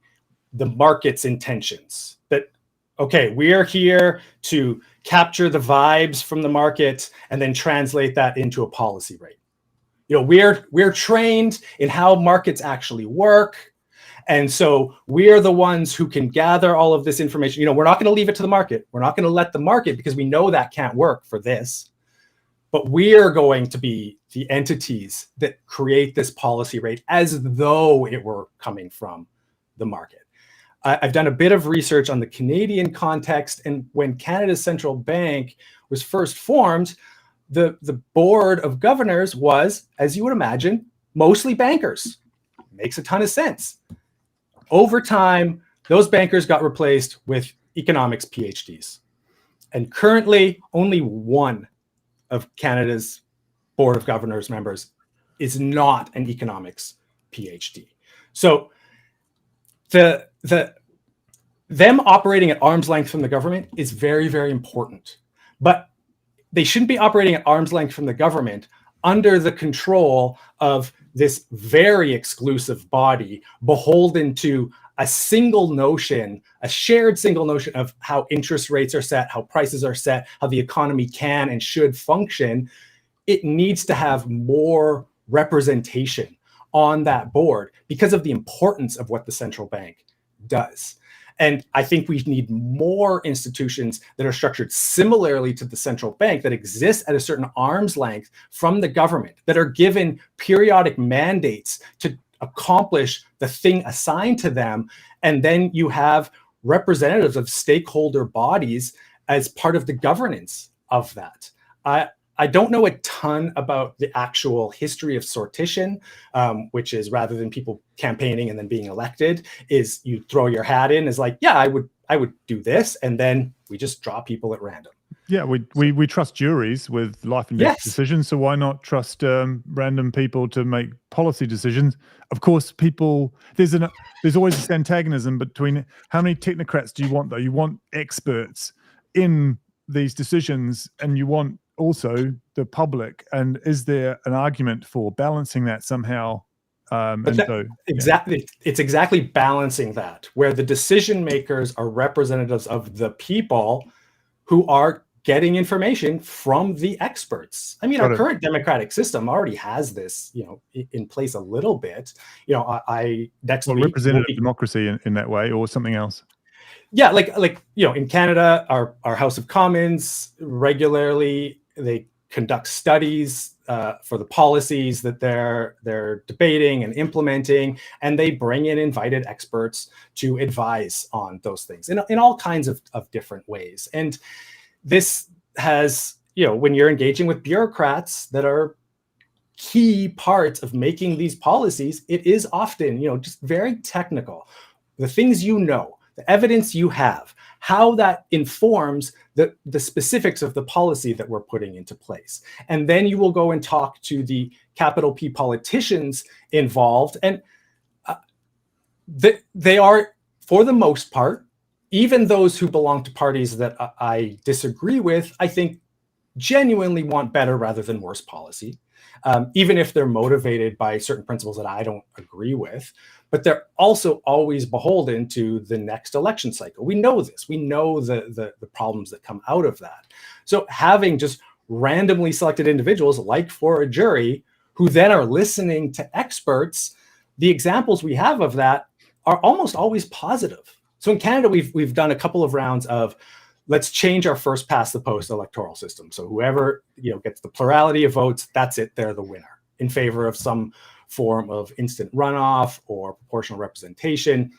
the market's intentions. That, okay, we are here to capture the vibes from the market and then translate that into a policy rate. We're trained in how markets actually work. And so we're the ones who can gather all of this information. We're not going to leave it to the market. We're not going to let the market, because we know that can't work for this. But we're going to be the entities that create this policy rate as though it were coming from the market. I've done a bit of research on the Canadian context. And when Canada's central bank was first formed, the board of governors was, as you would imagine, mostly bankers. Makes a ton of sense. Over time, those bankers got replaced with economics PhDs. And currently, only one of Canada's Board of Governors members is not an economics PhD. So them operating at arm's length from the government is very, very important. But they shouldn't be operating at arm's length from the government under the control of this very exclusive body beholden to a single notion, a shared single notion of how interest rates are set, how prices are set, how the economy can and should function. It needs to have more representation on that board because of the importance of what the central bank does. And I think we need more institutions that are structured similarly to the central bank, that exist at a certain arm's length from the government, that are given periodic mandates to accomplish the thing assigned to them. And then you have representatives of stakeholder bodies as part of the governance of that. I don't know a ton about the actual history of sortition, which is, rather than people campaigning and then being elected, is you throw your hat in as like, yeah, I would do this, and then we just draw people at random. Yeah, we trust juries with life and death decisions, so why not trust random people to make policy decisions? Of course, there's always this antagonism between how many technocrats do you want, though? You want experts in these decisions, and you want also the public. And is there an argument for balancing that somehow? It's exactly balancing that, where the decision makers are representatives of the people who are getting information from the experts. I mean, our current democratic system already has this, in place a little bit. Representative democracy in that way, or something else. Yeah, like in Canada, our House of Commons regularly, they conduct studies for the policies that they're debating and implementing, and they bring in invited experts to advise on those things in all kinds of different ways. And this has, when you're engaging with bureaucrats that are key parts of making these policies, it is often, just very technical. The things the evidence you have, how that informs the specifics of the policy that we're putting into place. And then you will go and talk to the capital P politicians involved. And they are, for the most part, even those who belong to parties that I disagree with, I think genuinely want better rather than worse policy. Even if they're motivated by certain principles that I don't agree with, but they're also always beholden to the next election cycle. We know this. We know the problems that come out of that. So having just randomly selected individuals, like for a jury, who then are listening to experts, the examples we have of that are almost always positive. So in Canada, we've done a couple of rounds of, let's change our first past the post electoral system. So whoever gets the plurality of votes, that's it, they're the winner, in favor of some form of instant runoff or proportional representation.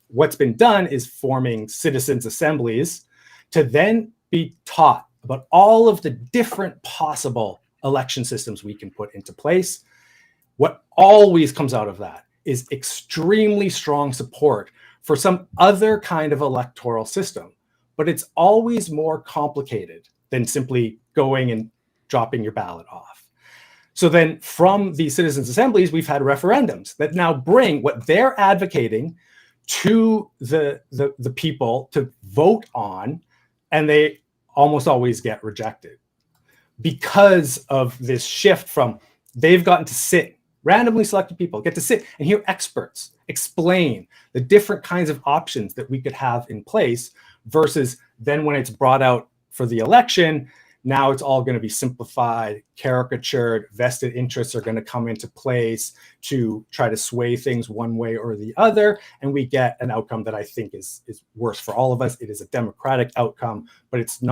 What's been done is forming citizens' assemblies to then be taught about all of the different possible election systems we can put into place. What always comes out of that is extremely strong support for some other kind of electoral system. But it's always more complicated than simply going and dropping your ballot off. So then from the citizens' assemblies, we've had referendums that now bring what they're advocating to the people to vote on, and they almost always get rejected because of this shift from they've gotten to sit, randomly selected people get to sit and hear experts explain the different kinds of options that we could have in place, versus then when it's brought out for the election, now it's all going to be simplified, caricatured, vested interests are going to come into place to try to sway things one way or the other. And we get an outcome that I think is worse for all of us. It is a democratic outcome, but that's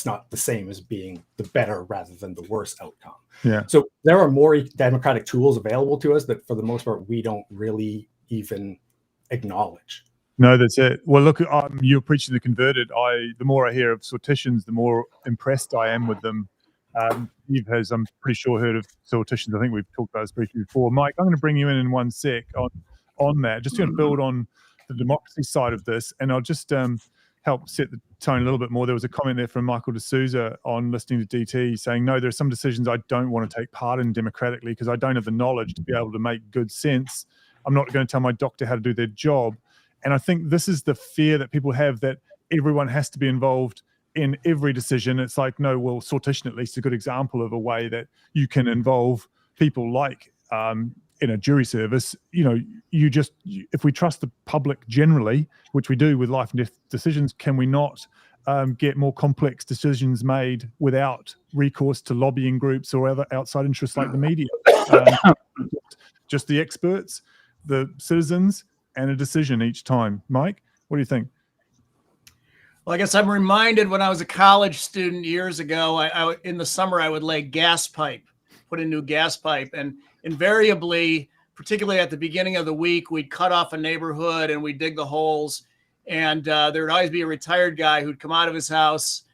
not the same as being the better rather than the worse outcome. Yeah. So there are more democratic tools available to us that for the most part, we don't really even acknowledge. No, that's it. Well, look, you're preaching the converted. The more I hear of sortitions, the more impressed I am with them. Steve has, I'm pretty sure, heard of sortitions. I think we've talked about this briefly before. Mike, I'm going to bring you in 1 sec on that. Just going to build on the democracy side of this, and I'll just help set the tone a little bit more. There was a comment there from Michael D'Souza on listening to DT saying, no, there are some decisions I don't want to take part in democratically because I don't have the knowledge to be able to make good sense. I'm not going to tell my doctor how to do their job. And I think this is the fear that people have, that everyone has to be involved in every decision. It's like, no, well, sortition at least is a good example of a way that you can involve people like in a jury service. If we trust the public generally, which we do with life and death decisions, can we not get more complex decisions made without recourse to lobbying groups or other outside interests like the media? Just the experts, the citizens, and a decision each time. Mike, what do you think? Well, I guess I'm reminded when I was a college student years ago, I in the summer, I would lay gas pipe, put in new gas pipe. And invariably, particularly at the beginning of the week, we'd cut off a neighborhood and we'd dig the holes. And there would always be a retired guy who'd come out of his house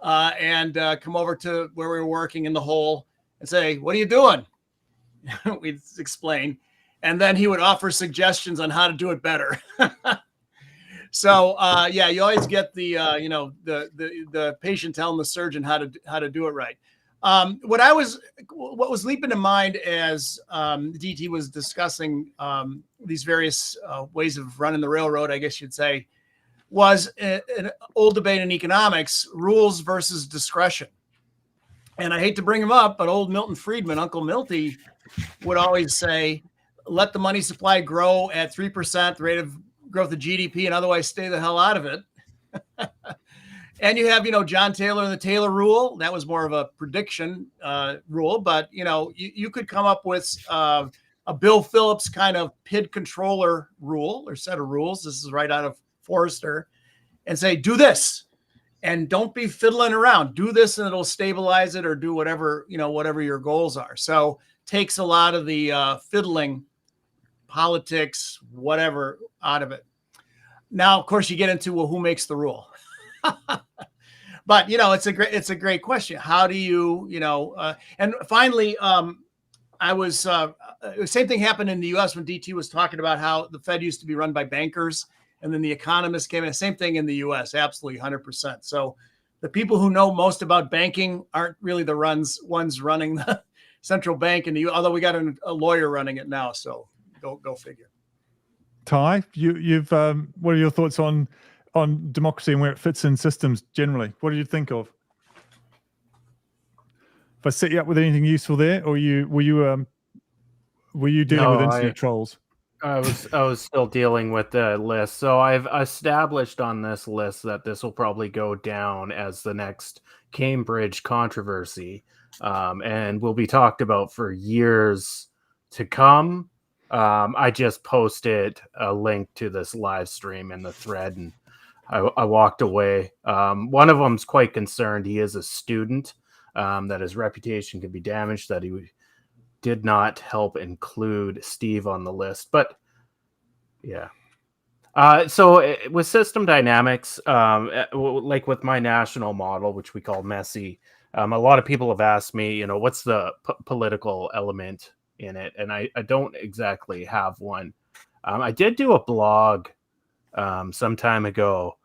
and come over to where we were working in the hole and say, "What are you doing?" We'd explain. And then he would offer suggestions on how to do it better. So you always get the patient telling the surgeon how to do it right. What was leaping to mind as DT was discussing these various ways of running the railroad, I guess you'd say, was an old debate in economics: rules versus discretion. And I hate to bring him up, but old Milton Friedman, Uncle Milty, would always say, let the money supply grow at 3%, the rate of growth of GDP, and otherwise stay the hell out of it. And you have, John Taylor and the Taylor rule. That was more of a prediction rule, but, you could come up with a Bill Phillips kind of PID controller rule or set of rules. This is right out of Forrester, and say, do this. and don't be fiddling around. Do this and it'll stabilize it, or do whatever, whatever your goals are. So takes a lot of the fiddling, politics, whatever out of it. Now, of course, you get into, well, who makes the rule? But it's a great question. How do you, and finally, I was same thing happened in the U.S. when DT was talking about how the Fed used to be run by bankers, and then the economists came in. Same thing in the U.S. Absolutely, 100%. So the people who know most about banking aren't really the ones running the central bank in the U.S. Although we got a lawyer running it now, so go figure. Ty, you've what are your thoughts on democracy and where it fits in systems generally? What do you think of? If I set you up with anything useful there, or were you dealing with internet trolls? I was still dealing with the list. So I've established on this list that this will probably go down as the next Cambridge controversy, and will be talked about for years to come. I just posted a link to this live stream in the thread, and I walked away. One of them's quite concerned. He is a student, that his reputation could be damaged, that he did not help include Steve on the list. But yeah. So with system dynamics, like with my national model, which we call messy, a lot of people have asked me, what's the political element in it? And I don't exactly have one. I did do a blog some time ago,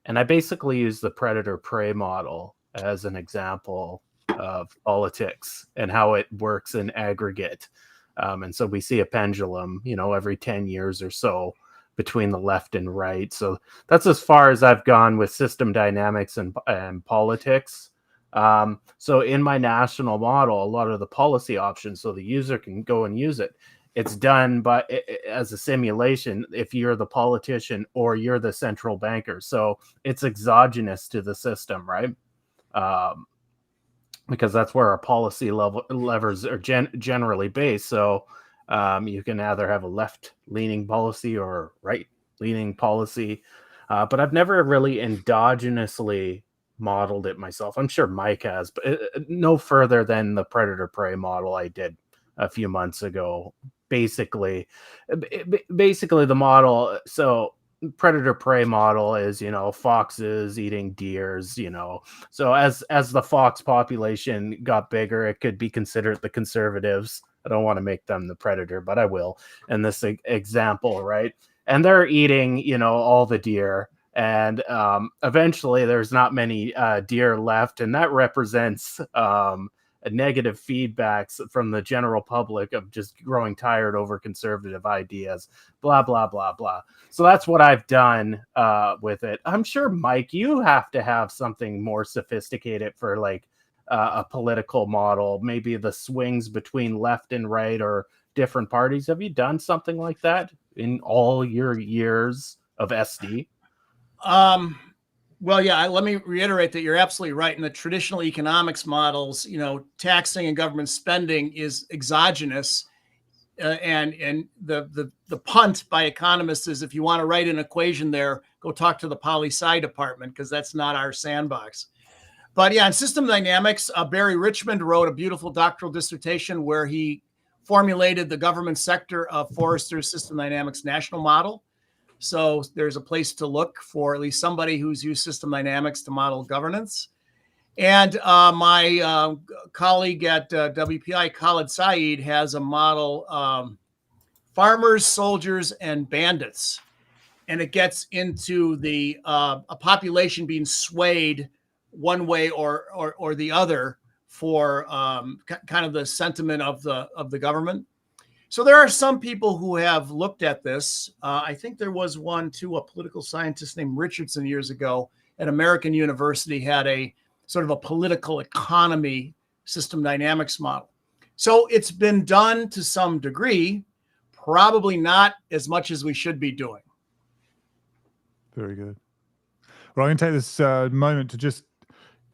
and I basically used the predator-prey model as an example of politics and how it works in aggregate. And so we see a pendulum, every 10 years or so between the left and right. So that's as far as I've gone with system dynamics and politics. So in my national model, a lot of the policy options, so the user can go and use it, it's done as a simulation if you're the politician or you're the central banker. So it's exogenous to the system, right? Because that's where our policy levers are generally based. So you can either have a left-leaning policy or right-leaning policy. But I've never really endogenously modeled it myself. I'm sure Mike has, but no further than the predator-prey model I did a few months ago. Basically the model, so predator-prey model is, foxes eating deers, so as the fox population got bigger, it could be considered the conservatives. I don't want to make them the predator, but I will in this example, right? And they're eating, all the deer, and eventually there's not many deer left, and that represents negative feedbacks from the general public of just growing tired over conservative ideas, blah, blah, blah, blah. So that's what I've done with it. I'm sure, Mike, you have to have something more sophisticated for like a political model, maybe the swings between left and right or different parties. Have you done something like that in all your years of SD? Well, yeah, let me reiterate that you're absolutely right. In the traditional economics models, taxing and government spending is exogenous. And the punt by economists is, if you want to write an equation there, go talk to the poli-sci department, because that's not our sandbox. But yeah, in system dynamics, Barry Richmond wrote a beautiful doctoral dissertation where he formulated the government sector of Forrester's system dynamics national model. So there's a place to look for at least somebody who's used system dynamics to model governance. And my colleague at WPI, Khalid Saeed, has a model, Farmers, Soldiers, and Bandits. And it gets into the a population being swayed one way or the other for kind of the sentiment of the government. So there are some people who have looked at this. I think there was one too, a political scientist named Richardson years ago at American University had a sort of a political economy system dynamics model. So it's been done to some degree, probably not as much as we should be doing. Very good. Well, I'm going to take this moment to just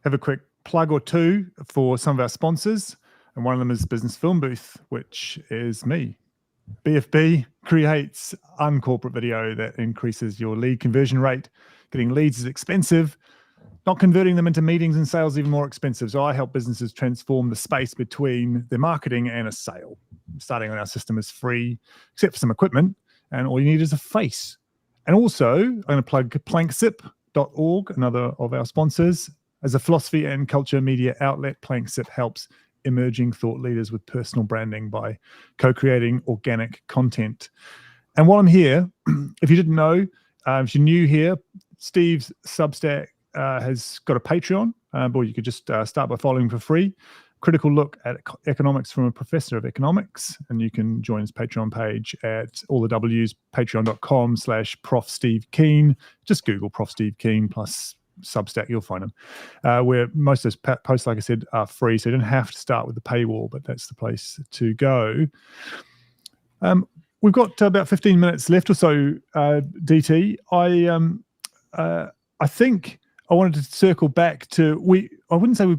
have a quick plug or two for some of our sponsors. And one of them is Business Film Booth, which is me. BFB creates uncorporate video that increases your lead conversion rate. Getting leads is expensive. not converting them into meetings and sales even more expensive. So I help businesses transform the space between their marketing and a sale. Starting on our system is free, except for some equipment, and all you need is a face. And also, I'm going to plug planksip.org, another of our sponsors. As a philosophy and culture media outlet, Planksip helps emerging thought leaders with personal branding by co-creating organic content. And while I'm here, if you didn't know, if you're new here, Steve's Substack has got a Patreon, or you could just start by following for free. Critical look at economics from a professor of economics, and you can join his Patreon page at all the W's, patreon.com/Prof Steve Keen. Just Google Prof Steve Keen plus Substack, you'll find him. Where most of those posts, like I said, are free, so you don't have to start with the paywall, but that's the place to go. We've got about 15 minutes left or so, DT. I think I wanted to circle back to I wouldn't say we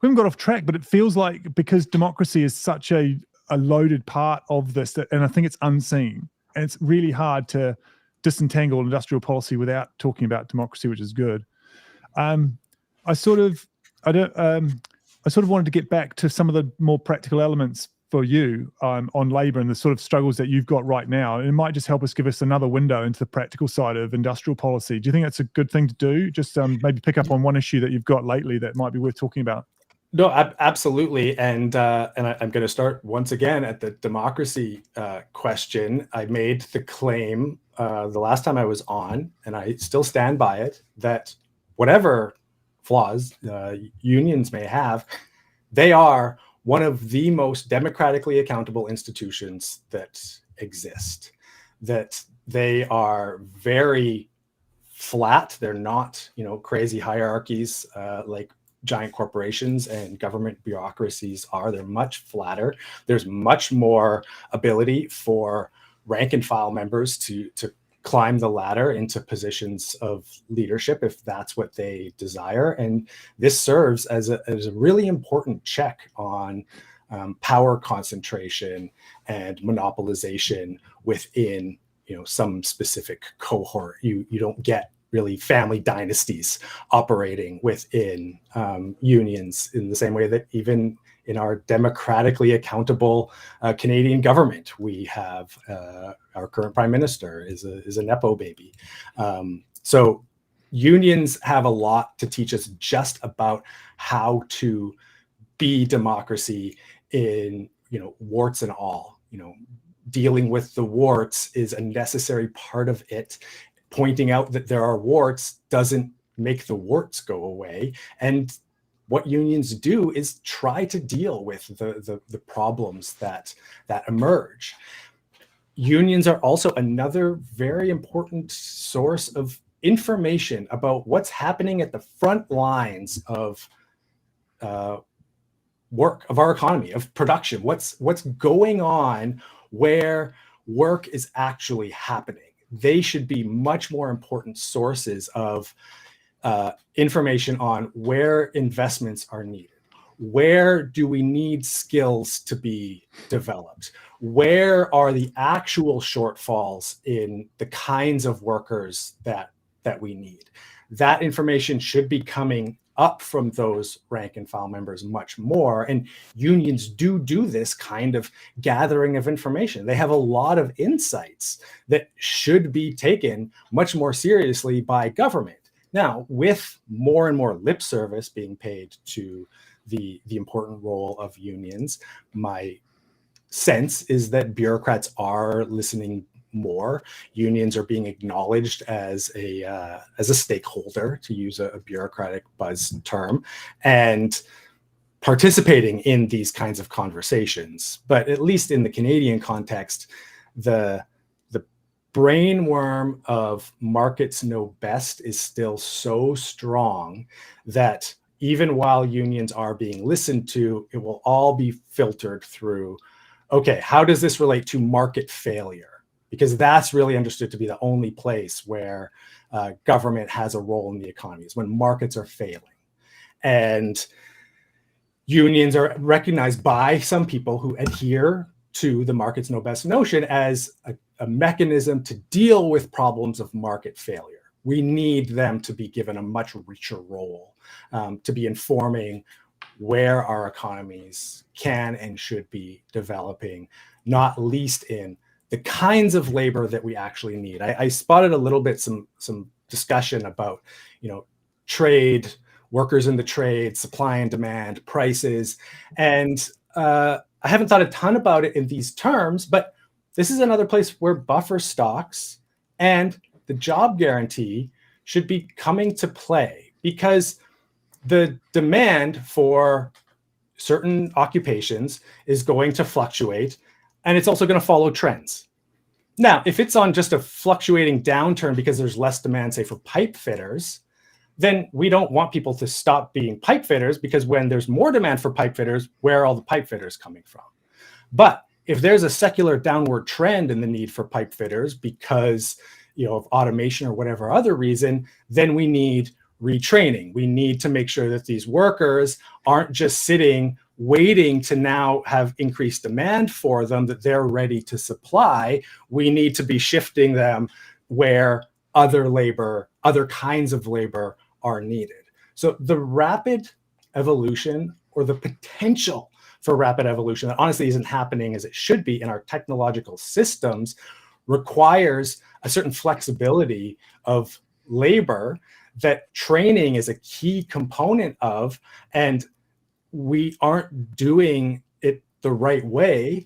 haven't got off track, but it feels like because democracy is such a loaded part of this, and I think it's unseen, and it's really hard to disentangle industrial policy without talking about democracy, which is good. I sort of wanted to get back to some of the more practical elements for you on labor and the sort of struggles that you've got right now. And it might just help us give us another window into the practical side of industrial policy. Do you think that's a good thing to do? Just maybe pick up on one issue that you've got lately that might be worth talking about. No, absolutely. And I'm going to start once again at the democracy question. I made the claim the last time I was on, and I still stand by it, that whatever flaws unions may have, they are one of the most democratically accountable institutions that exist. That they are very flat. They're not, crazy hierarchies like giant corporations and government bureaucracies are. They're much flatter. There's much more ability for rank and file members to climb the ladder into positions of leadership if that's what they desire. And this serves as a really important check on power concentration and monopolization within some specific cohort. You don't get really family dynasties operating within unions in the same way that even in our democratically accountable Canadian government, we have our current prime minister is a Nepo baby. So unions have a lot to teach us just about how to be democracy in, warts and all. Dealing with the warts is a necessary part of it. Pointing out that there are warts doesn't make the warts go away. And what unions do is try to deal with the problems that emerge. Unions are also another very important source of information about what's happening at the front lines of work, of our economy, of production. What's going on where work is actually happening. They should be much more important sources of information on where investments are needed. Where do we need skills to be developed? Where are the actual shortfalls in the kinds of workers that we need? That information should be coming up from those rank and file members much more. And unions do this kind of gathering of information. They have a lot of insights that should be taken much more seriously by government. Now, with more and more lip service being paid to the important role of unions, my sense is that bureaucrats are listening more. Unions are being acknowledged as a stakeholder, to use a bureaucratic buzz term, and participating in these kinds of conversations. But at least in the Canadian context, the brainworm of markets know best is still so strong that even while unions are being listened to, it will all be filtered through, okay, how does this relate to market failure? Because that's really understood to be the only place where government has a role in the economy, is when markets are failing. And unions are recognized by some people who adhere to the markets know best notion as a mechanism to deal with problems of market failure, we need them to be given a much richer role, to be informing where our economies can and should be developing, not least in the kinds of labor that we actually need. I spotted a little bit some discussion about, trade, workers in the trade, supply and demand, prices, and I haven't thought a ton about it in these terms, but this is another place where buffer stocks and the job guarantee should be coming to play, because the demand for certain occupations is going to fluctuate, and it's also going to follow trends. Now, if it's on just a fluctuating downturn because there's less demand, say, for pipe fitters, then we don't want people to stop being pipe fitters, because when there's more demand for pipe fitters, where are all the pipe fitters coming from? But if there's a secular downward trend in the need for pipe fitters because, of automation or whatever other reason, then we need retraining. We need to make sure that these workers aren't just sitting waiting to now have increased demand for them that they're ready to supply. We need to be shifting them where other kinds of labor are needed. So the rapid evolution, or the potential for rapid evolution, that honestly isn't happening as it should be in our technological systems, requires a certain flexibility of labor that training is a key component of, and we aren't doing it the right way,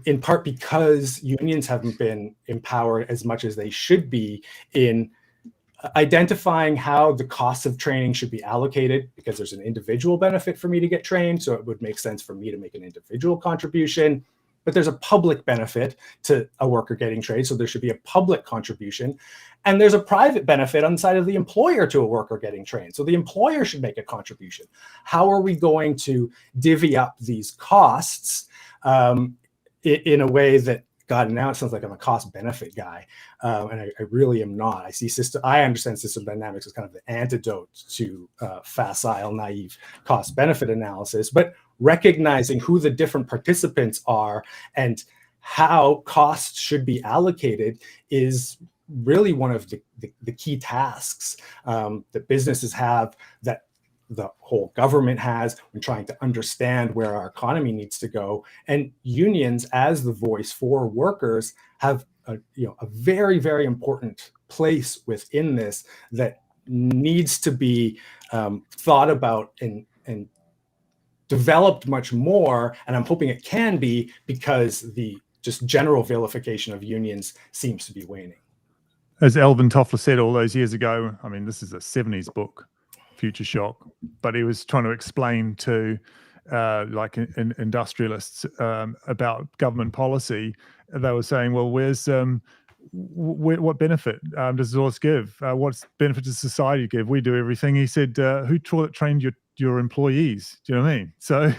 in part because unions haven't been empowered as much as they should be in identifying how the costs of training should be allocated, because there's an individual benefit for me to get trained, so it would make sense for me to make an individual contribution. But there's a public benefit to a worker getting trained, so there should be a public contribution. And there's a private benefit on the side of the employer to a worker getting trained, so the employer should make a contribution. How are we going to divvy up these costs in a way that, God, now it sounds like I'm a cost-benefit guy, and I really am not. I understand system dynamics as kind of the antidote to facile, naive cost-benefit analysis, but recognizing who the different participants are and how costs should be allocated is really one of the key tasks that businesses have, that the whole government has, when trying to understand where our economy needs to go. And unions, as the voice for workers, have a very, very important place within this that needs to be thought about and developed much more. And I'm hoping it can be, because the just general vilification of unions seems to be waning. As Alvin Toffler said all those years ago, I mean, this is a 70s book, Future Shock, but he was trying to explain to industrialists about government policy. They were saying, well, what benefit does all this give? What benefit does society give? We do everything. He said, who trained your employees? Do you know what I mean? So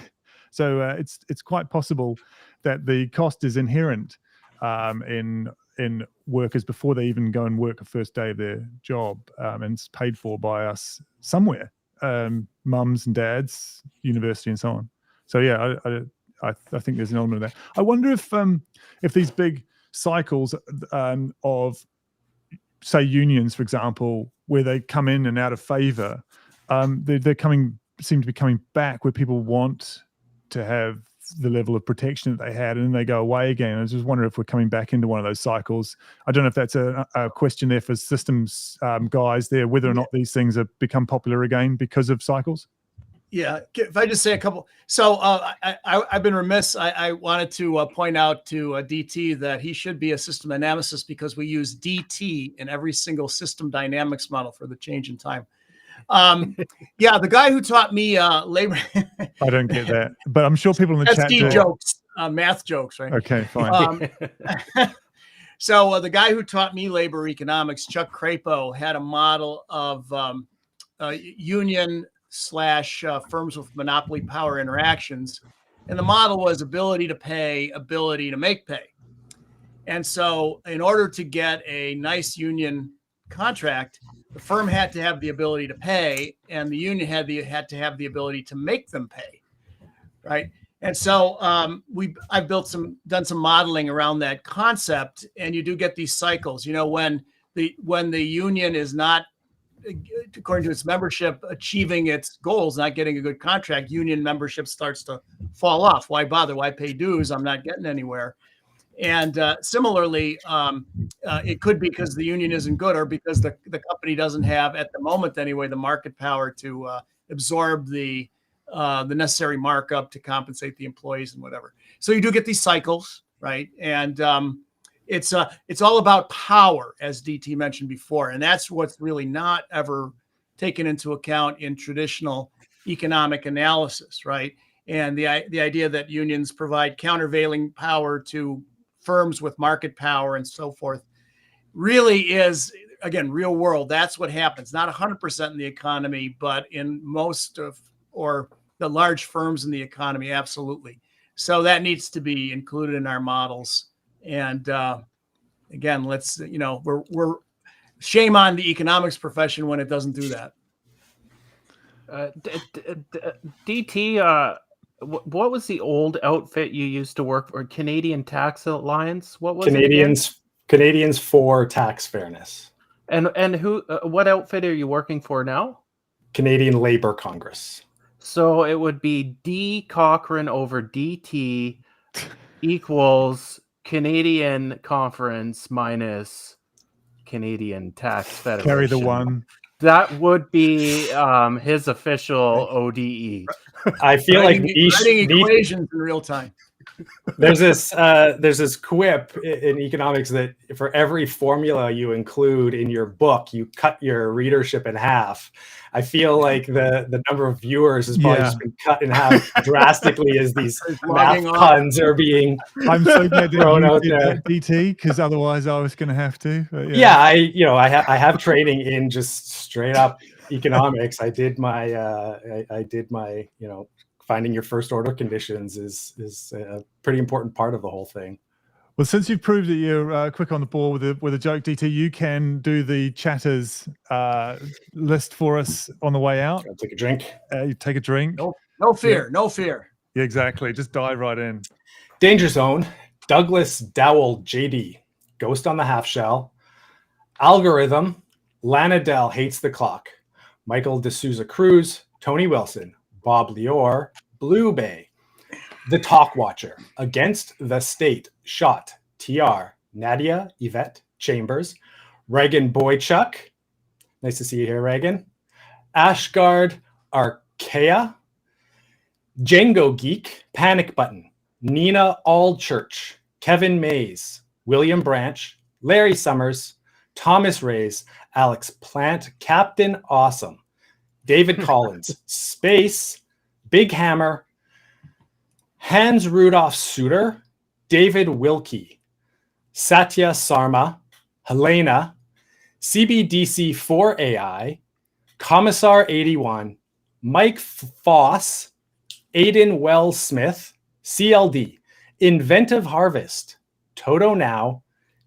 it's quite possible that the cost is inherent in workers before they even go and work a first day of their job, and it's paid for by us somewhere, mums and dads, university, and so on. So yeah, I think there's an element of that. I wonder if these big cycles of, say, unions, for example, where they come in and out of favor, seem to be coming back, where people want to have the level of protection that they had, and then they go away again. I was just wondering if we're coming back into one of those cycles. I don't know if that's a question there for systems guys there, whether or not these things have become popular again because of cycles. Yeah, if I just say a couple. So I've been remiss. I wanted to point out to DT that he should be a system analyst, because we use DT in every single system dynamics model for the change in time. Yeah, the guy who taught me labor. I don't get that, but I'm sure people in the chat do. jokes, math jokes, right? Okay, fine. So the guy who taught me labor economics, Chuck Crapo, had a model of union / firms with monopoly power interactions, and the model was ability to pay, ability to make pay. And so, in order to get a nice union contract, the firm had to have the ability to pay, and the union had to have the ability to make them pay, right? And so I've done some modeling around that concept, and you do get these cycles. When when the union is not, according to its membership, achieving its goals, not getting a good contract, union membership starts to fall off. Why bother? Why pay dues? I'm not getting anywhere. And similarly, it could be because the union isn't good, or because the company doesn't have, at the moment anyway, the market power to absorb the necessary markup to compensate the employees and whatever. So you do get these cycles, right? And it's all about power, as DT mentioned before, and that's what's really not ever taken into account in traditional economic analysis, right? And the idea that unions provide countervailing power to firms with market power and so forth really is, again, real world. That's what happens. Not 100% in the economy, but in most of, or the large firms in the economy, absolutely. So that needs to be included in our models. And again, let's, we're shame on the economics profession when it doesn't do that. DT, what was the old outfit you used to work for? Canadian Tax Alliance? What was Canadians for Tax Fairness. And who? What outfit are you working for now? Canadian Labour Congress. So it would be D Cochrane over DT equals Canadian Conference minus Canadian Tax Federation. Carry the one. That would be his official ODE. I feel writing like equations in real time. There's this quip in economics that for every formula you include in your book, you cut your readership in half. I feel like the number of viewers has probably just been cut in half drasticly as these math puns are being. I'm so glad thrown that out you did there. that, DT, because otherwise I was going to have to. But Yeah, I have training in just straight up economics. I did my finding your first order conditions is a pretty important part of the whole thing. Well, since you've proved that you're quick on the ball with a joke, DT, you can do the chatters list for us on the way out. I'll take a drink. You take a drink. No fear. No fear. Yeah, exactly. Just dive right in. Danger Zone. Douglas Dowell, JD. Ghost on the Half Shell. Algorithm. Lana Dell Hates the Clock. Michael D'Souza Cruz. Tony Wilson. Bob Lior. Blue Bay. The Talk Watcher, Against the State, Shot, TR, Nadia, Yvette, Chambers, Reagan Boychuk, nice to see you here, Reagan, Ashgard, Archaea, Django Geek, Panic Button, Nina Allchurch, Kevin Mays, William Branch, Larry Summers, Thomas Rays, Alex Plant, Captain Awesome, David Collins, Space, Big Hammer, Hans Rudolph Suter, David Wilkie, Satya Sarma, Helena, CBDC4AI, Commissar 81, Mike Foss, Aiden Wells Smith, CLD, Inventive Harvest, Toto Now,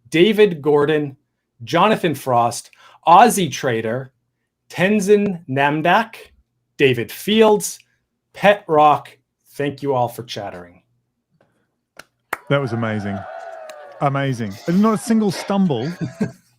David Gordon, Jonathan Frost, Aussie Trader, Tenzin Namdak, David Fields, Pet Rock. Thank you all for chattering. That was amazing. Amazing. And not a single stumble.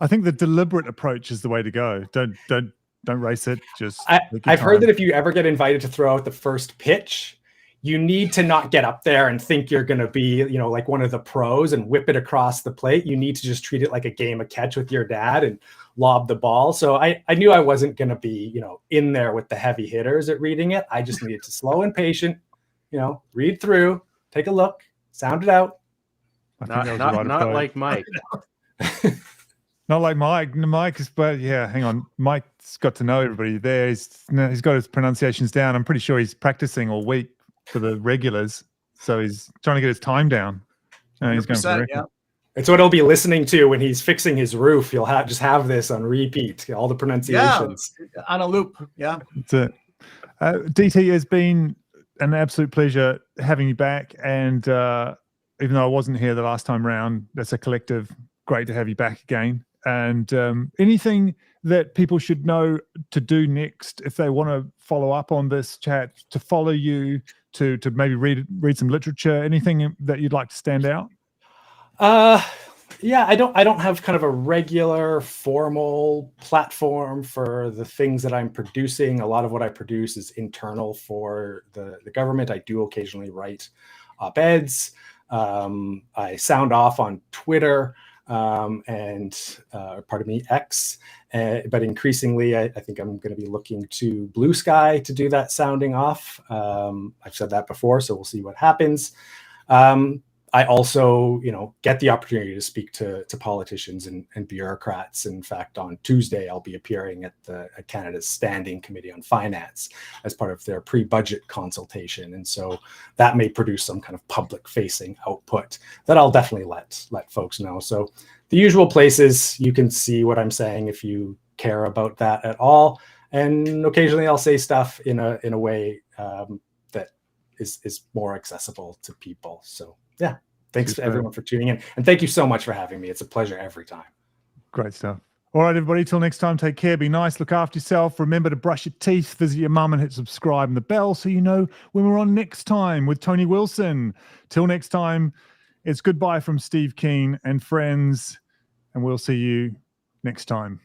I think the deliberate approach is the way to go. Don't race it. Just I've heard that if you ever get invited to throw out the first pitch, you need to not get up there and think you're going to be, like one of the pros and whip it across the plate. You need to just treat it like a game of catch with your dad and lob the ball. So I knew I wasn't going to be, in there with the heavy hitters at reading it. I just needed to slow and patient, read through, take a look, sound it out. Not like Mike. Not like Mike. But yeah, hang on. Mike's got to know everybody there. He's got his pronunciations down. I'm pretty sure he's practicing all week for the regulars. So he's trying to get his time down. He's going for yeah. It's what he'll be listening to when he's fixing his roof. He'll just have this on repeat, all the pronunciations. Yeah, on a loop. Yeah. That's it. DT, has been an absolute pleasure having you back. And even though I wasn't here the last time round, that's a collective. Great to have you back again. And anything that people should know to do next if they want to follow up on this chat, to follow you, to maybe read some literature, anything that you'd like to stand out? Yeah, I don't have kind of a regular formal platform for the things that I'm producing. A lot of what I produce is internal for the government. I do occasionally write op-eds. I sound off on Twitter and pardon me, X. But increasingly, I think I'm going to be looking to Blue Sky to do that sounding off. I've said that before, so we'll see what happens. I also, get the opportunity to speak to politicians and bureaucrats. In fact, on Tuesday, I'll be appearing at Canada's Standing Committee on Finance as part of their pre-budget consultation. And so that may produce some kind of public-facing output that I'll definitely let folks know. So the usual places you can see what I'm saying if you care about that at all. And occasionally I'll say stuff in a way that is more accessible to people. So yeah, thanks to everyone for tuning in. And thank you so much for having me. It's a pleasure every time. Great stuff. All right, everybody, till next time, take care, be nice, look after yourself. Remember to brush your teeth, visit your mum and hit subscribe and the bell so you know when we're on next time with Tony Wilson. Till next time, it's goodbye from Steve Keen and friends, and we'll see you next time.